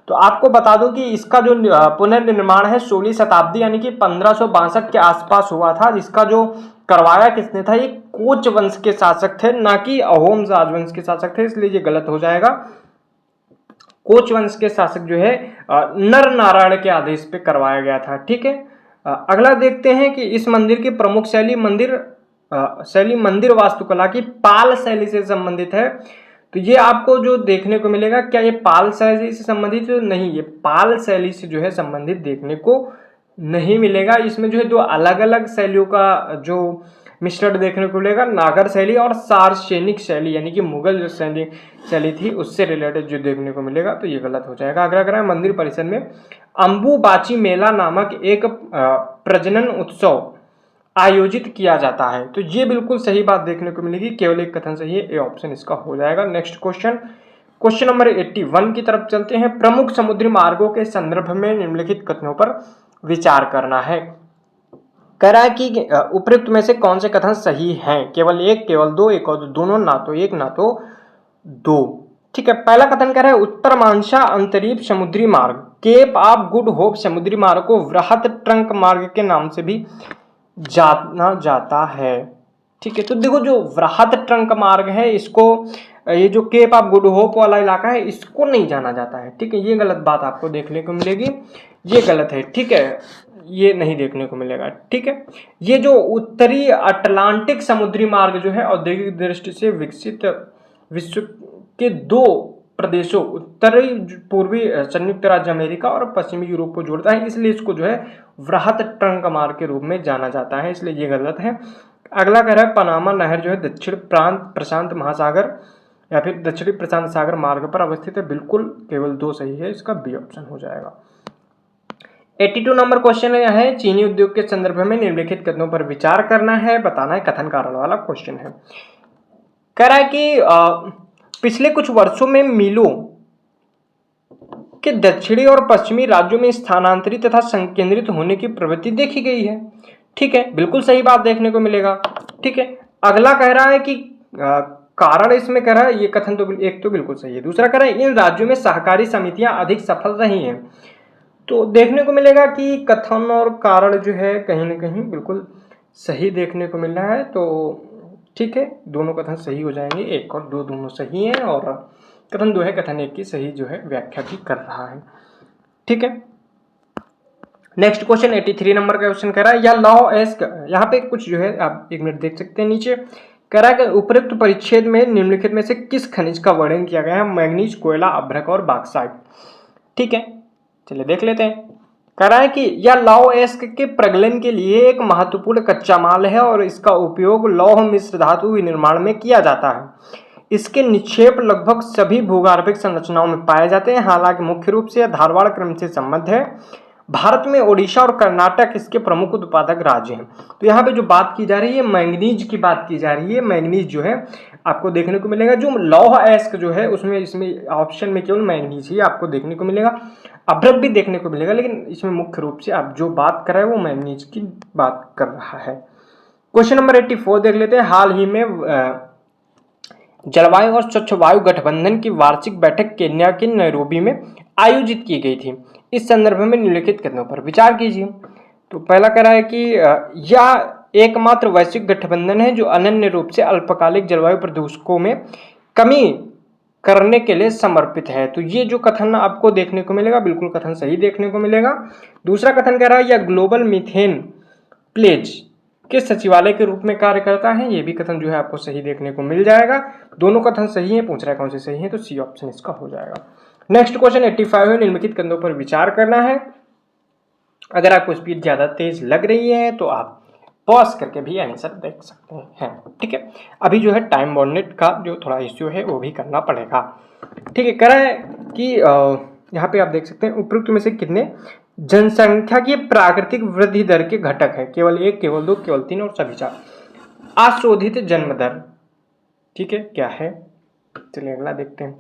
तो आपको बता दूं कि इसका जो पुनर्निर्माण है 16वीं शताब्दी यानी कि 1562 के आसपास हुआ था, जिसका जो करवाया किसने था, ये कोच वंश के शासक थे, ना कि अहोम राजवंश के शासक थे, इसलिए ये गलत हो जाएगा। कोच वंश के शासक जो है नर नारायण के आदेश पे करवाया गया था। ठीक है, अगला देखते हैं कि इस मंदिर की प्रमुख शैली मंदिर वास्तुकला की पाल शैली से संबंधित है। तो ये आपको जो देखने को मिलेगा, क्या ये पाल शैली से संबंधित तो नहीं, ये पाल शैली से जो है संबंधित देखने को नहीं मिलेगा। इसमें जो है दो अलग अलग शैलियों का जो मिश्रण देखने को मिलेगा, नागर शैली और सार्वजनिक शैली यानी कि मुगल जो शैली थी उससे रिलेटेड जो देखने को मिलेगा, तो ये गलत हो जाएगा। अगला कह रहा है मंदिर परिसर में अंबुबाची मेला नामक एक प्रजनन उत्सव आयोजित किया जाता है। तो ये बिल्कुल सही बात देखने को मिलेगी, केवल एक कथन सही है, ए ऑप्शन इसका हो जाएगा। नेक्स्ट क्वेश्चन नंबर 81 की तरफ चलते हैं। प्रमुख समुद्री मार्गों के संदर्भ में निम्नलिखित कथनों पर विचार करना है। कह रहा है कि उपयुक्त में से कौन से कथन सही हैं, केवल एक, केवल दो, एक और दोनों, ना तो एक ना तो दो। ठीक है, पहला कथन कह रहा है उत्तर मांशा अंतरीप समुद्री मार्ग केप ऑफ गुड होप समुद्री मार्ग को वृहत ट्रंक मार्ग के नाम से भी जाना जाता है। ठीक है, तो देखो जो वृहत ट्रंक मार्ग है, इसको ये जो केप ऑफ गुड होप वाला इलाका है इसको नहीं जाना जाता है। ठीक है, ये गलत बात आपको देखने को मिलेगी, ये गलत है। ठीक है, ये नहीं देखने को मिलेगा। ठीक है, ये जो उत्तरी अटलांटिक समुद्री मार्ग जो है औद्योगिक दृष्टि से विकसित विश्व के दो प्रदेशों उत्तरी पूर्वी संयुक्त राज्य अमेरिका और पश्चिमी यूरोप को जोड़ता है, इसलिए इसको जो है वृहत ट्रंक मार्ग के रूप में जाना जाता है, इसलिए ये गलत है। अगला कह रहा है पनामा नहर जो है दक्षिण प्रशांत महासागर या फिर दक्षिणी प्रशांत सागर मार्ग पर अवस्थित है। बिल्कुल केवल दो सही है, इसका बी ऑप्शन हो जाएगा। 82 नंबर क्वेश्चन है चीनी उद्योग के संदर्भ में निम्नलिखित कथनों पर विचार करना है, बताना है, कथन कारण वाला क्वेश्चन है। कह रहा है कि पिछले कुछ वर्षों में मिलों के दक्षिणी और पश्चिमी राज्यों में स्थानांतरित तथा संकेंद्रित होने की प्रवृत्ति देखी गई है। ठीक है, बिल्कुल सही बात देखने को मिलेगा। ठीक है, अगला कह रहा है कि कारण इसमें कह रहा है, ये कथन तो एक तो बिल्कुल सही है। दूसरा कह रहा है इन राज्यों में सहकारी समितियां अधिक सफल रही हैं। तो देखने को मिलेगा कि कथन और कारण जो है कहीं ना कहीं बिल्कुल सही देखने को मिल रहा है। तो ठीक है, दोनों कथन सही हो जाएंगे, एक और दो दोनों सही हैं और कथन दो है, कथन एक की सही जो है व्याख्या भी कर रहा है। ठीक है, नेक्स्ट क्वेश्चन 83 नंबर का क्वेश्चन कह रहा है या लॉ एस, यहाँ पे कुछ जो है आप एक मिनट देख सकते हैं नीचे। कह रहा है कि उपरोक्त परिच्छेद में निम्नलिखित में से किस खनिज का वर्णन किया गया है, मैग्नीज, कोयला, अभ्रक और बॉक्साइट। ठीक है, चलिए देख लेते हैं। कह रहा है कि यह लौह अयस्क के प्रगलन के लिए एक महत्वपूर्ण कच्चा माल है और इसका उपयोग लौह मिश्र धातु विनिर्माण में किया जाता है। इसके निक्षेप लगभग सभी भूगर्भिक संरचनाओं में पाए जाते हैं, हालांकि मुख्य रूप से धारवाड़ क्रम से संबद्ध है। भारत में ओडिशा और कर्नाटक इसके प्रमुख उत्पादक राज्य हैं। तो यहाँ पे जो बात की जा रही है मैंगनीज की बात की जा रही है। मैंगनीज जो है आपको देखने को मिलेगा, जो लौह अयस्क जो है उसमें इसमें ऑप्शन में केवल मैंगनीज ही आपको देखने को मिलेगा, अभ्रक भी देखने को मिलेगा, लेकिन इसमें मुख्य रूप से आप जो बात कर रहे हैं वो मैंगनीज की बात कर रहा है। क्वेश्चन नंबर 84 देख लेते हैं। हाल ही में जलवायु और स्वच्छ वायु गठबंधन की वार्षिक बैठक केन्या के नैरोबी में आयोजित की गई थी। इस संदर्भ में निम्नलिखित कथनों पर विचार कीजिए। तो पहला कह रहा है कि यह एकमात्र वैश्विक गठबंधन है जो अनन्य रूप से अल्पकालिक जलवायु प्रदूषकों में कमी करने के लिए समर्पित है। तो ये जो कथन आपको देखने को मिलेगा बिल्कुल कथन सही देखने को मिलेगा। दूसरा कथन कह रहा है यह ग्लोबल मीथेन प्लेज के सचिवालय के रूप में कार्य करता है। ये भी कथन जो है आपको सही देखने को मिल जाएगा। दोनों कथन सही है, पूछ रहा है कौन से सही है, तो सी ऑप्शन इसका हो जाएगा। नेक्स्ट क्वेश्चन 85 है। निम्नलिखित कथनों पर विचार करना है। अगर आपको स्पीड ज्यादा तेज लग रही है तो आप पॉज करके भी आंसर देख सकते हैं। ठीक है, अभी जो है टाइम बाउंडेड का जो थोड़ा इश्यू है वो भी करना पड़ेगा। ठीक है, कह रहा है कि यहाँ पे आप देख सकते हैं उपरोक्त में से कितने जनसंख्या की प्राकृतिक वृद्धि दर के घटक है, केवल एक, केवल दो, केवल तीन और सभी चार। अशोधित जन्म दर, ठीक है, क्या है? चलिए अगला देखते हैं।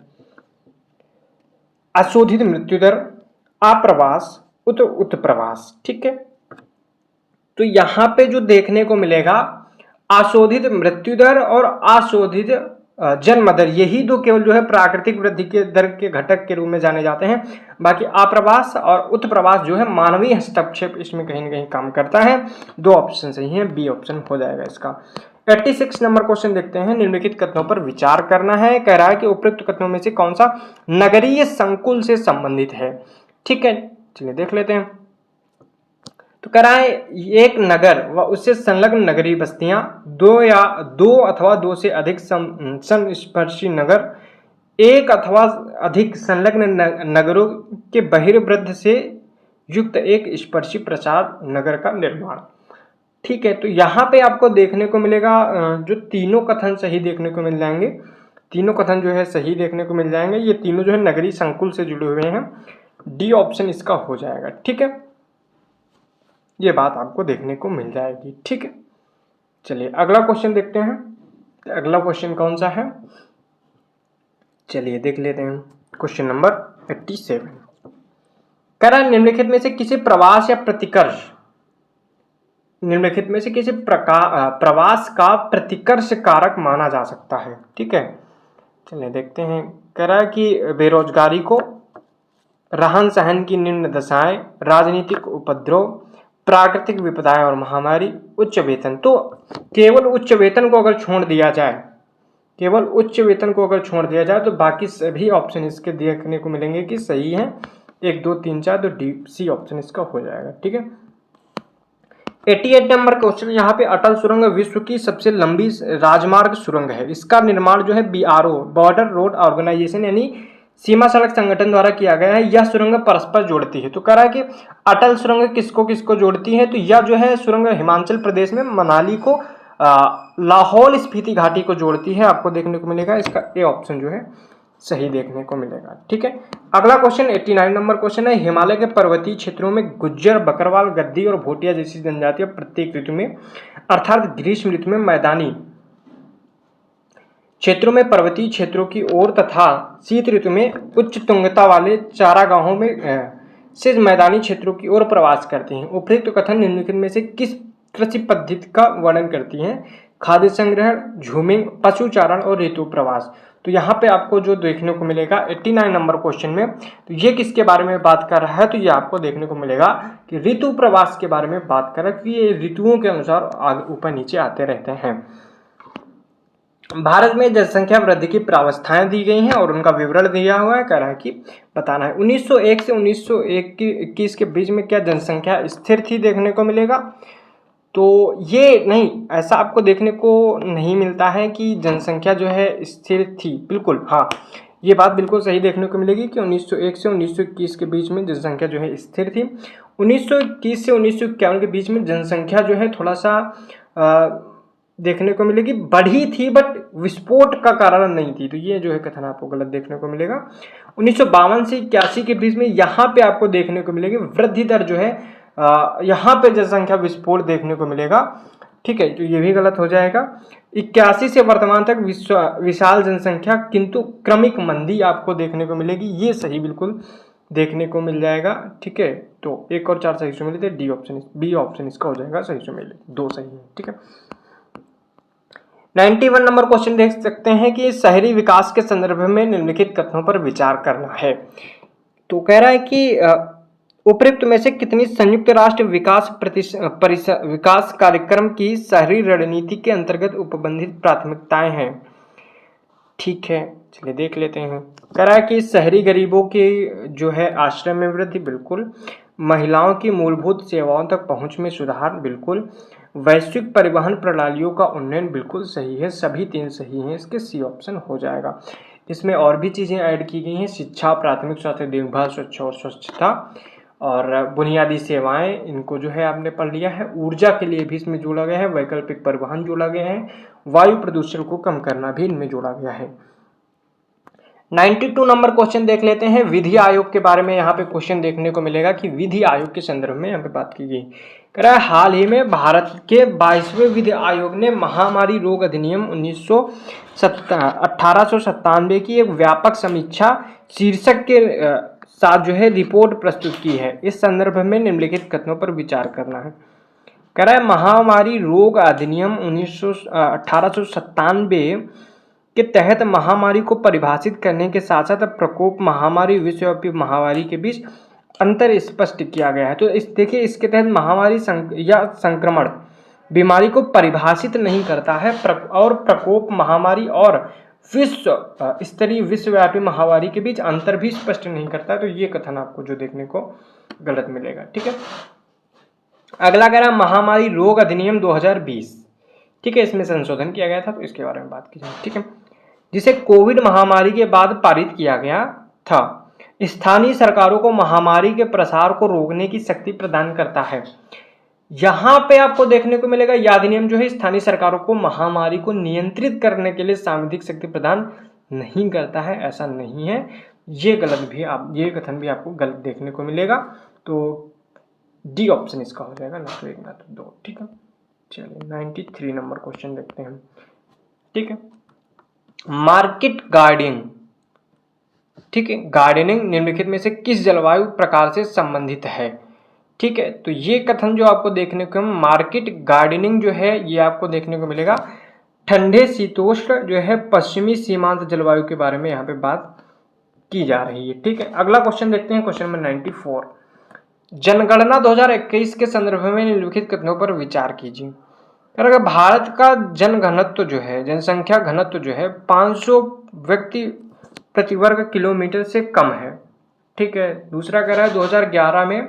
अशोधित मृत्यु दर, अप्रवास, उत्प्रवास, ठीक है। तो यहां पे जो देखने को मिलेगा अशोधित मृत्यु दर और अशोधित जन्म दर, यही दो केवल जो है प्राकृतिक वृद्धि के दर के घटक के रूप में जाने जाते हैं। बाकी अप्रवास और उत्प्रवास जो है मानवीय हस्तक्षेप इसमें कहीं ना कहीं काम करता है। दो ऑप्शन सही है, बी ऑप्शन हो जाएगा इसका। 86 नंबर क्वेश्चन देखते हैं। निम्नलिखित कथनों पर विचार करना है। कह रहा है कि उपयुक्त कथनों में से कौन सा नगरीय संकुल से संबंधित है, ठीक है। चलिए देख लेते हैं। तो कह रहा है एक नगर व उससे संलग्न नगरीय बस्तियां, दो अथवा दो से अधिक संस्पर्शी नगर, एक अथवा अधिक संलग्न नगरों के बहिर्वृत्त से युक्त एक स्पर्शी प्रचार नगर का निर्माण, ठीक है। तो यहाँ पे आपको देखने को मिलेगा जो तीनों कथन सही देखने को मिल जाएंगे। तीनों कथन जो है सही देखने को मिल जाएंगे। ये तीनों जो है नगरीय संकुल से जुड़े हुए हैं। डी ऑप्शन इसका हो जाएगा, ठीक है। ये बात आपको देखने को मिल जाएगी, ठीक है। चलिए अगला क्वेश्चन देखते हैं। अगला क्वेश्चन कौन सा है, चलिए देख लेते हैं। क्वेश्चन नंबर 87 कह रहा है निम्नलिखित में से किसी प्रवास या प्रतिकर्ष, निम्नलिखित में से किसी प्रवास का प्रतिकर्ष कारक माना जा सकता है, ठीक है। चलिए देखते हैं। कह रहा है कि बेरोजगारी को, रहन सहन की निम्न दशाएं, राजनीतिक उपद्रव, प्राकृतिक विपदाएं और महामारी, उच्च वेतन। तो केवल उच्च वेतन को अगर छोड़ दिया जाए, केवल उच्च वेतन को अगर छोड़ दिया जाए तो बाकी सभी ऑप्शन इसके देखने को मिलेंगे कि सही है। 1 2 3 4, तो डी सी ऑप्शन इसका हो जाएगा, ठीक है। 88 नंबर क्वेश्चन। यहाँ पे अटल सुरंग विश्व की सबसे लंबी राजमार्ग सुरंग है। इसका निर्माण जो है BRO, बॉर्डर रोड ऑर्गेनाइजेशन यानी सीमा सड़क संगठन द्वारा किया गया है। यह सुरंग परस्पर जोड़ती है। तो कह रहा है कि अटल सुरंग किसको किसको जोड़ती है, तो यह जो है सुरंग हिमाचल प्रदेश में मनाली को लाहौल स्पीति घाटी को जोड़ती है, आपको देखने को मिलेगा। इसका ए ऑप्शन जो है सही देखने को मिलेगा, ठीक है। अगला क्वेश्चन 89 नंबर क्वेश्चन है। हिमालय के पर्वतीय क्षेत्रों में गुज्जर, बकरवाल, गद्दी और भोटिया जैसी जनजातियां प्रत्येक ऋतु में अर्थात ग्रीष्म ऋतु में मैदानी क्षेत्रों में पर्वतीय क्षेत्रों की ओर तथा शीत ऋतु में उच्च तुंगता वाले चारागाहों में से मैदानी क्षेत्रों की ओर प्रवास करती हैं। उपयुक्त कथन निम्नलिखित में से किस कृषि पद्धति का वर्णन करती हैं? खाद्य संग्रहण, झूमिंग, पशु चारण और ऋतु प्रवास। तो यहाँ पे आपको जो देखने को मिलेगा 89 नंबर क्वेश्चन में, तो ये किसके बारे में बात कर रहा है, तो ये आपको देखने को मिलेगा कि ऋतु प्रवास के बारे में बात कर रहा है कि ये ऋतुओं के अनुसार आगे ऊपर नीचे आते रहते हैं। भारत में जनसंख्या वृद्धि की प्रावस्थाएं दी गई हैं और उनका विवरण दिया हुआ है। कह रहा है कि बताना है 1901 से 1921 के बीच में क्या जनसंख्या स्थिर थी, देखने को मिलेगा। तो ये नहीं, ऐसा आपको देखने को नहीं मिलता है कि जनसंख्या जो है स्थिर थी। बिल्कुल हाँ, ये बात बिल्कुल सही देखने को मिलेगी कि 1901 से 1921 के बीच में जनसंख्या जो है स्थिर थी। 1921 से 1951 के बीच में जनसंख्या जो है थोड़ा सा देखने को मिलेगी बढ़ी थी, बट विस्फोट का कारण नहीं थी। तो ये जो है कथन आपको गलत देखने को मिलेगा। 1952 से 81 के बीच में यहाँ पे आपको देखने को मिलेगी वृद्धि दर जो है यहाँ पे जनसंख्या विस्फोट देखने को मिलेगा, ठीक है। तो ये भी गलत हो जाएगा। 81 से वर्तमान तक विशाल जनसंख्या किंतु क्रमिक मंदी आपको देखने को मिलेगी, ये सही बिल्कुल देखने को मिल जाएगा, ठीक है। तो 1 और 4 सही से मिले थे, डी ऑप्शन बी ऑप्शन इसका हो जाएगा सही से मिले, 2 सही है, ठीक है। 91 नंबर क्वेश्चन देख सकते हैं कि शहरी विकास के संदर्भ में निम्नलिखित कथनों पर विचार करना है। तो कह रहा है कि उपयुक्त में से कितनी संयुक्त राष्ट्र विकास कार्यक्रम की शहरी रणनीति के अंतर्गत उपबंधित प्राथमिकताएं हैं, ठीक है। चलिए देख लेते हैं। कह रहा है कि शहरी गरीबों की जो है आश्रय में वृद्धि, बिल्कुल। महिलाओं की मूलभूत सेवाओं तक पहुंच में सुधार, बिल्कुल। वैश्विक परिवहन प्रणालियों का उन्नयन, बिल्कुल सही है, सभी 3 सही हैं, इसके सी ऑप्शन हो जाएगा। इसमें और भी चीज़ें ऐड की गई हैं, शिक्षा, प्राथमिक स्वास्थ्य देखभाल, स्वच्छ और स्वच्छता और बुनियादी सेवाएं, इनको जो है आपने पढ़ लिया है। ऊर्जा के लिए भी इसमें जोड़ा गया है, वैकल्पिक परिवहन जोड़ा गया है, वायु प्रदूषण को कम करना भी इनमें जोड़ा गया है। 92 नंबर क्वेश्चन देख लेते हैं। विधि आयोग के बारे में यहाँ पे क्वेश्चन देखने को मिलेगा कि विधि आयोग के संदर्भ में यहाँ पे बात की गई। कह रहा है हाल ही में भारत के 22वें विधि आयोग ने महामारी रोग अधिनियम 1897 की एक व्यापक समीक्षा शीर्षक के साथ जो है रिपोर्ट प्रस्तुत की है। इस संदर्भ में निम्नलिखित कथनों पर विचार करना है। कह रहा है महामारी रोग अधिनियम 1897 के तहत महामारी को परिभाषित करने के साथ साथ प्रकोप महामारी विश्वव्यापी महामारी के बीच अंतर स्पष्ट किया गया है। तो देखिए इसके तहत महामारी या संक्रमण बीमारी को परिभाषित नहीं करता है और प्रकोप महामारी और विश्व स्तरीय विश्वव्यापी महामारी के बीच अंतर भी स्पष्ट नहीं करता है। तो ये कथन आपको जो देखने को गलत मिलेगा। ठीक है, अगला कह रहा है महामारी रोग अधिनियम 2020। ठीक है, इसमें संशोधन किया गया था, तो इसके बारे में बात की जाए। ठीक है, जिसे कोविड महामारी के बाद पारित किया गया था, स्थानीय सरकारों को महामारी के प्रसार को रोकने की शक्ति प्रदान करता है। यहाँ पे आपको देखने को मिलेगा यह अधिनियम जो है स्थानीय सरकारों को महामारी को नियंत्रित करने के लिए सांविधिक शक्ति प्रदान नहीं करता है, ऐसा नहीं है। ये कथन भी आपको गलत देखने को मिलेगा। तो डी ऑप्शन इसका हो जाएगा, ना तो एक ना तो दो। ठीक है, चलिए 93 नंबर क्वेश्चन देखते हैं। ठीक है, मार्केट गार्डनिंग। ठीक है, गार्डनिंग निम्नलिखित में से किस जलवायु प्रकार से संबंधित है? ठीक है, तो ये कथन जो आपको देखने को मार्केट गार्डनिंग जो है ये आपको देखने को मिलेगा ठंडे शीतोष्ण जो है पश्चिमी सीमांत जलवायु के बारे में यहाँ पे बात की जा रही है। ठीक है, अगला क्वेश्चन देखते हैं, क्वेश्चन नंबर 94। जनगणना 2021 के संदर्भ में निम्नलिखित कथनों पर विचार कीजिए। अगर भारत का जनघनत्व जो है, जनसंख्या घनत्व जो है 500 व्यक्ति प्रति वर्ग किलोमीटर से कम है। ठीक है, दूसरा कह रहा है 2011 में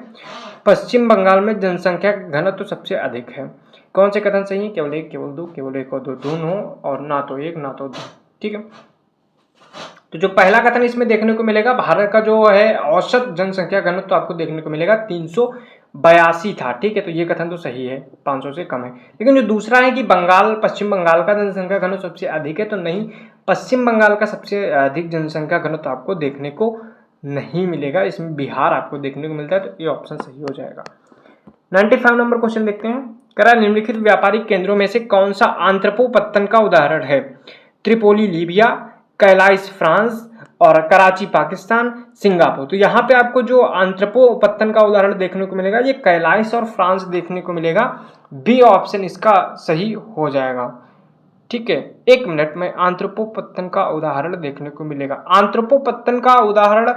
पश्चिम बंगाल में जनसंख्या घनत्व सबसे अधिक है। कौन से कथन सही है? केवल एक, केवल दो, केवल एक और दो, दोनों, और ना तो एक ना तो दो। ठीक है, तो जो पहला कथन इसमें देखने को मिलेगा भारत का जो है औसत जनसंख्या घनत्व तो आपको देखने को मिलेगा 382 था। ठीक है, तो ये कथन तो सही है, 500 से कम है। लेकिन जो दूसरा है कि पश्चिम बंगाल का जनसंख्या घनत्व सबसे अधिक है, तो नहीं, पश्चिम बंगाल का सबसे अधिक जनसंख्या घनत्व आपको देखने को नहीं मिलेगा। इसमें बिहार आपको देखने को मिलता है, तो ये ऑप्शन सही हो जाएगा। 95 नंबर क्वेश्चन देखते हैं। कह रहा है निम्नलिखित व्यापारिक केंद्रों में से कौन सा आंत्रपोपत्तन का उदाहरण है? त्रिपोली लीबिया, कैलाइस फ्रांस और कराची पाकिस्तान, सिंगापुर। तो यहाँ पे आपको जो आंत्रपोपत्तन का उदाहरण देखने को मिलेगा ये कैलाइस और फ्रांस देखने को मिलेगा। बी ऑप्शन इसका सही हो जाएगा। ठीक है, एक मिनट में आंत्रपोपत्तन का उदाहरण देखने को मिलेगा। आंत्रपोपत्तन का उदाहरण,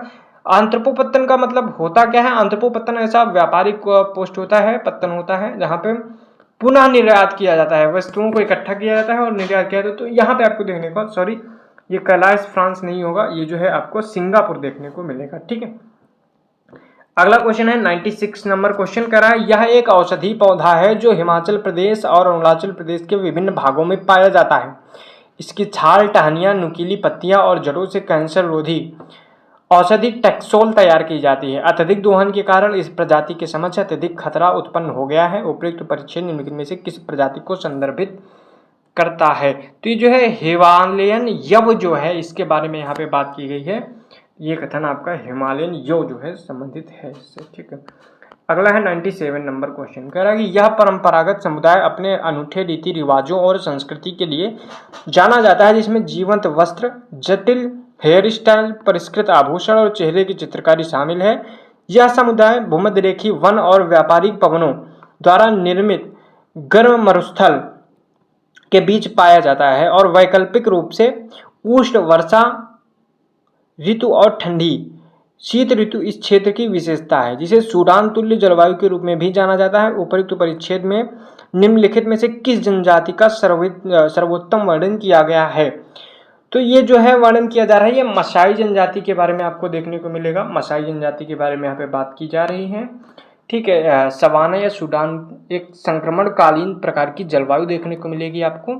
आंत्रपोपत्तन का मतलब होता क्या है? आंत्रपोपत्तन ऐसा व्यापारिक पोस्ट होता है, पत्तन होता है जहाँ पे पुनः निर्यात किया जाता है, वस्तुओं को इकट्ठा किया जाता है और निर्यात किया जाता है। तो यहाँ पे आपको देखने को, सॉरी ये कैलाइस फ्रांस नहीं होगा, ये जो है आपको सिंगापुर देखने को मिलेगा। ठीक है, अगला क्वेश्चन है 96 नंबर क्वेश्चन कर रहा है यह एक औषधि पौधा है जो हिमाचल प्रदेश और अरुणाचल प्रदेश के विभिन्न भागों में पाया जाता है। इसकी छाल, टहनियाँ, नुकीली पत्तियां और जड़ों से कैंसर रोधी औषधि टैक्सोल तैयार की जाती है। अत्यधिक दोहन के कारण इस प्रजाति के समक्ष अत्यधिक खतरा उत्पन्न हो गया है। उपयुक्त परिच्छेद निम्नलिखित में से किस प्रजाति को संदर्भित करता है? तो ये जो है हिमालयन यव जो है इसके बारे में यहाँ पे बात की गई है। ये कथन आपका हिमालयन यव जो है संबंधित है इससे। ठीक है, अगला है 97 नंबर क्वेश्चन। कह रहा है कि यह परंपरागत समुदाय अपने अनूठे रीति रिवाजों और संस्कृति के लिए जाना जाता है, जिसमें जीवंत वस्त्र, जटिल हेयर स्टाइल, परिष्कृत आभूषण और चेहरे की चित्रकारी शामिल है। यह समुदाय भूमध्यरेखीय वन और व्यापारिक भवनों द्वारा निर्मित गर्म मरुस्थल के बीच पाया जाता है और वैकल्पिक रूप से उष्ण वर्षा ऋतु और ठंडी शीत ऋतु इस क्षेत्र की विशेषता है, जिसे सूडान तुल्य जलवायु के रूप में भी जाना जाता है। उपयुक्त परिच्छेद में निम्नलिखित में से किस जनजाति का सर्वोत्तम वर्णन किया गया है? तो ये जो है वर्णन किया जा रहा है, ये मसाई जनजाति के बारे में आपको देखने को मिलेगा। मसाई जनजाति के बारे में यहाँ पे बात की जा रही है। ठीक है, सवाना या सूडान एक संक्रमणकालीन प्रकार की जलवायु देखने को मिलेगी आपको।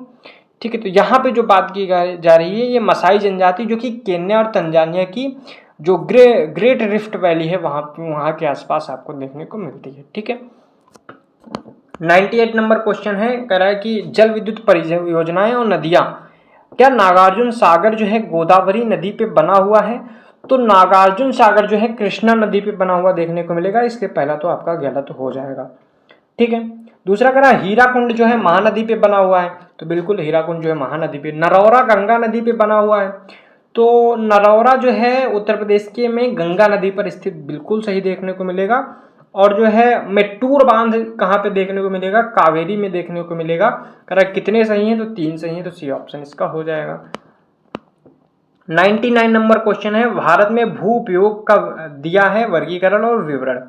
ठीक है, तो यहाँ पे जो बात की जा रही है ये मसाई जनजाति जो कि केन्या और तंजानिया की जो ग्रेट रिफ्ट वैली है वहाँ के आसपास आपको देखने को मिलती है। ठीक है, 98 नंबर क्वेश्चन है, कह रहा है कि जल विद्युत परियोजनाएं और नदियाँ, क्या नागार्जुन सागर जो है गोदावरी नदी पे बना हुआ है? तो नागार्जुन सागर जो है कृष्णा नदी पे बना हुआ देखने को मिलेगा, इसलिए पहला तो आपका गलत हो जाएगा। ठीक है। दूसरा कह रहा है हीराकुंड जो है महानदी पे बना हुआ है, तो बिल्कुल हीराकुंड जो है महानदी पे। नरौरा गंगा नदी पे बना हुआ है, तो नरौरा जो है उत्तर प्रदेश के में गंगा नदी पर स्थित, बिल्कुल सही देखने को मिलेगा। और जो है मेट्टूर बांध कहाँ पे देखने को मिलेगा, कावेरी में देखने को मिलेगा। कह रहा है कितने सही हैं, तो 3 सही हैं, तो सी ऑप्शन इसका हो जाएगा। 99 नंबर क्वेश्चन है, भारत में भू उपयोग का दिया है वर्गीकरण और विवरण।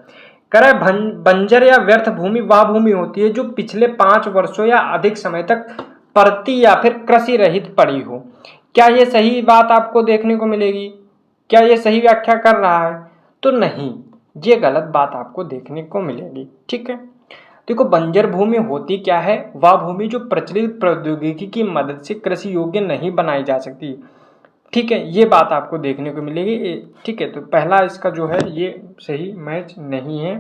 कह रहा है बंजर या व्यर्थ भूमि वह भूमि होती है जो पिछले 5 वर्षों या अधिक समय तक परती या फिर कृषि रहित पड़ी हो। क्या ये सही बात आपको देखने को मिलेगी? क्या ये सही व्याख्या कर रहा है? तो नहीं, ये गलत बात आपको देखने को मिलेगी। ठीक है, देखो बंजर भूमि होती क्या है, वह भूमि जो प्रचलित प्रौद्योगिकी की मदद से कृषि योग्य नहीं बनाई जा सकती। ठीक है, ये बात आपको देखने को मिलेगी। ठीक है, तो पहला इसका जो है ये सही मैच नहीं है,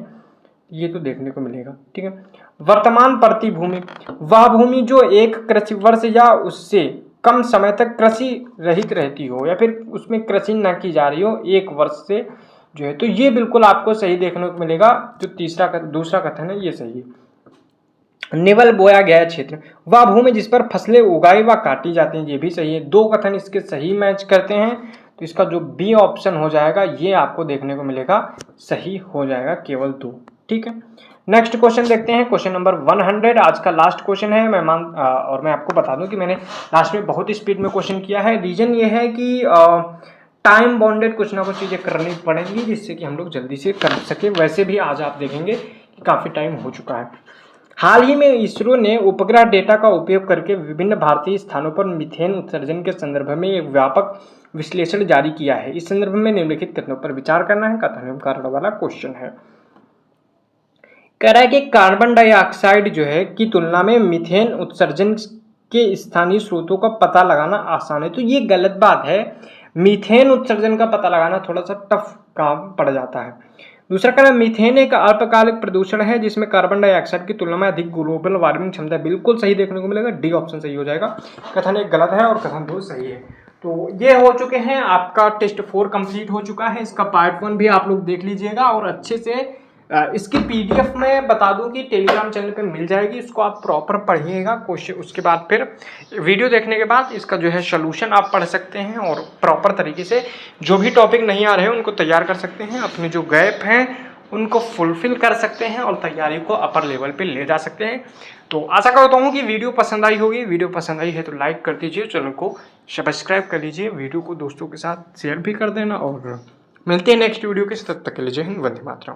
ये तो देखने को मिलेगा। ठीक है, वर्तमान परती भूमि वह भूमि जो एक कृषि वर्ष या उससे कम समय तक कृषि रहित रहती हो या फिर उसमें कृषि न की जा रही हो 1 वर्ष से जो है, तो ये बिल्कुल आपको सही देखने को मिलेगा। जो दूसरा कथन है ये सही है। निवल बोया गया क्षेत्र वह भूमि जिस पर फसलें उगाई व काटी जाती हैं, ये भी सही है। 2 कथन इसके सही मैच करते हैं, तो इसका जो बी ऑप्शन हो जाएगा ये आपको देखने को मिलेगा, सही हो जाएगा केवल 2। ठीक है, नेक्स्ट क्वेश्चन देखते हैं, क्वेश्चन नंबर 100 आज का लास्ट क्वेश्चन है। और मैं आपको बता दूं कि मैंने लास्ट में बहुत स्पीड में क्वेश्चन किया है। रीजन ये है कि टाइम बाउंडेड कुछ ना कुछ चीज़ें करनी पड़ेंगी जिससे कि हम लोग जल्दी से कर सके। वैसे भी आज आप देखेंगे कि काफ़ी टाइम हो चुका है। हाल ही में इसरो ने उपग्रह डेटा का उपयोग करके विभिन्न भारतीय स्थानों पर मीथेन उत्सर्जन के संदर्भ में एक व्यापक विश्लेषण जारी किया है। इस संदर्भ में निम्नलिखित कथनों पर विचार करना है। कथन एवं कारण वाला क्वेश्चन है। कह रहा है कि कार्बन डाइऑक्साइड जो है की तुलना में मीथेन उत्सर्जन के स्थानीय स्रोतों का पता लगाना आसान है, तो ये गलत बात है। मीथेन उत्सर्जन का पता लगाना थोड़ा सा टफ काम पड़ जाता है। दूसरा कहना मीथेन एक अल्पकालिक प्रदूषण है जिसमें कार्बन डाइऑक्साइड की तुलना में अधिक ग्लोबल वार्मिंग क्षमता बिल्कुल सही देखने को मिलेगा। डी ऑप्शन सही हो जाएगा। कथन 1 गलत है और कथन 2 सही है। तो ये हो चुके हैं, आपका टेस्ट 4 कंप्लीट हो चुका है। इसका पार्ट 1 भी आप लोग देख लीजिएगा और अच्छे से इसकी पीडीएफ में बता दूं कि टेलीग्राम चैनल पे मिल जाएगी, उसको आप प्रॉपर पढ़िएगा क्वेश्चन। उसके बाद फिर वीडियो देखने के बाद इसका जो है सॉल्यूशन आप पढ़ सकते हैं और प्रॉपर तरीके से जो भी टॉपिक नहीं आ रहे हैं उनको तैयार कर सकते हैं, अपने जो गैप हैं उनको फुलफिल कर सकते हैं और तैयारी को अपर लेवल पे ले जा सकते हैं। तो आशा करता हूँ कि वीडियो पसंद आई होगी। वीडियो पसंद आई है तो लाइक कर दीजिए, चैनल को सब्सक्राइब कर लीजिए, वीडियो को दोस्तों के साथ शेयर भी कर देना और मिलते हैं नेक्स्ट वीडियो के। तब तक के लिए जय हिंद, वंदे मातरम।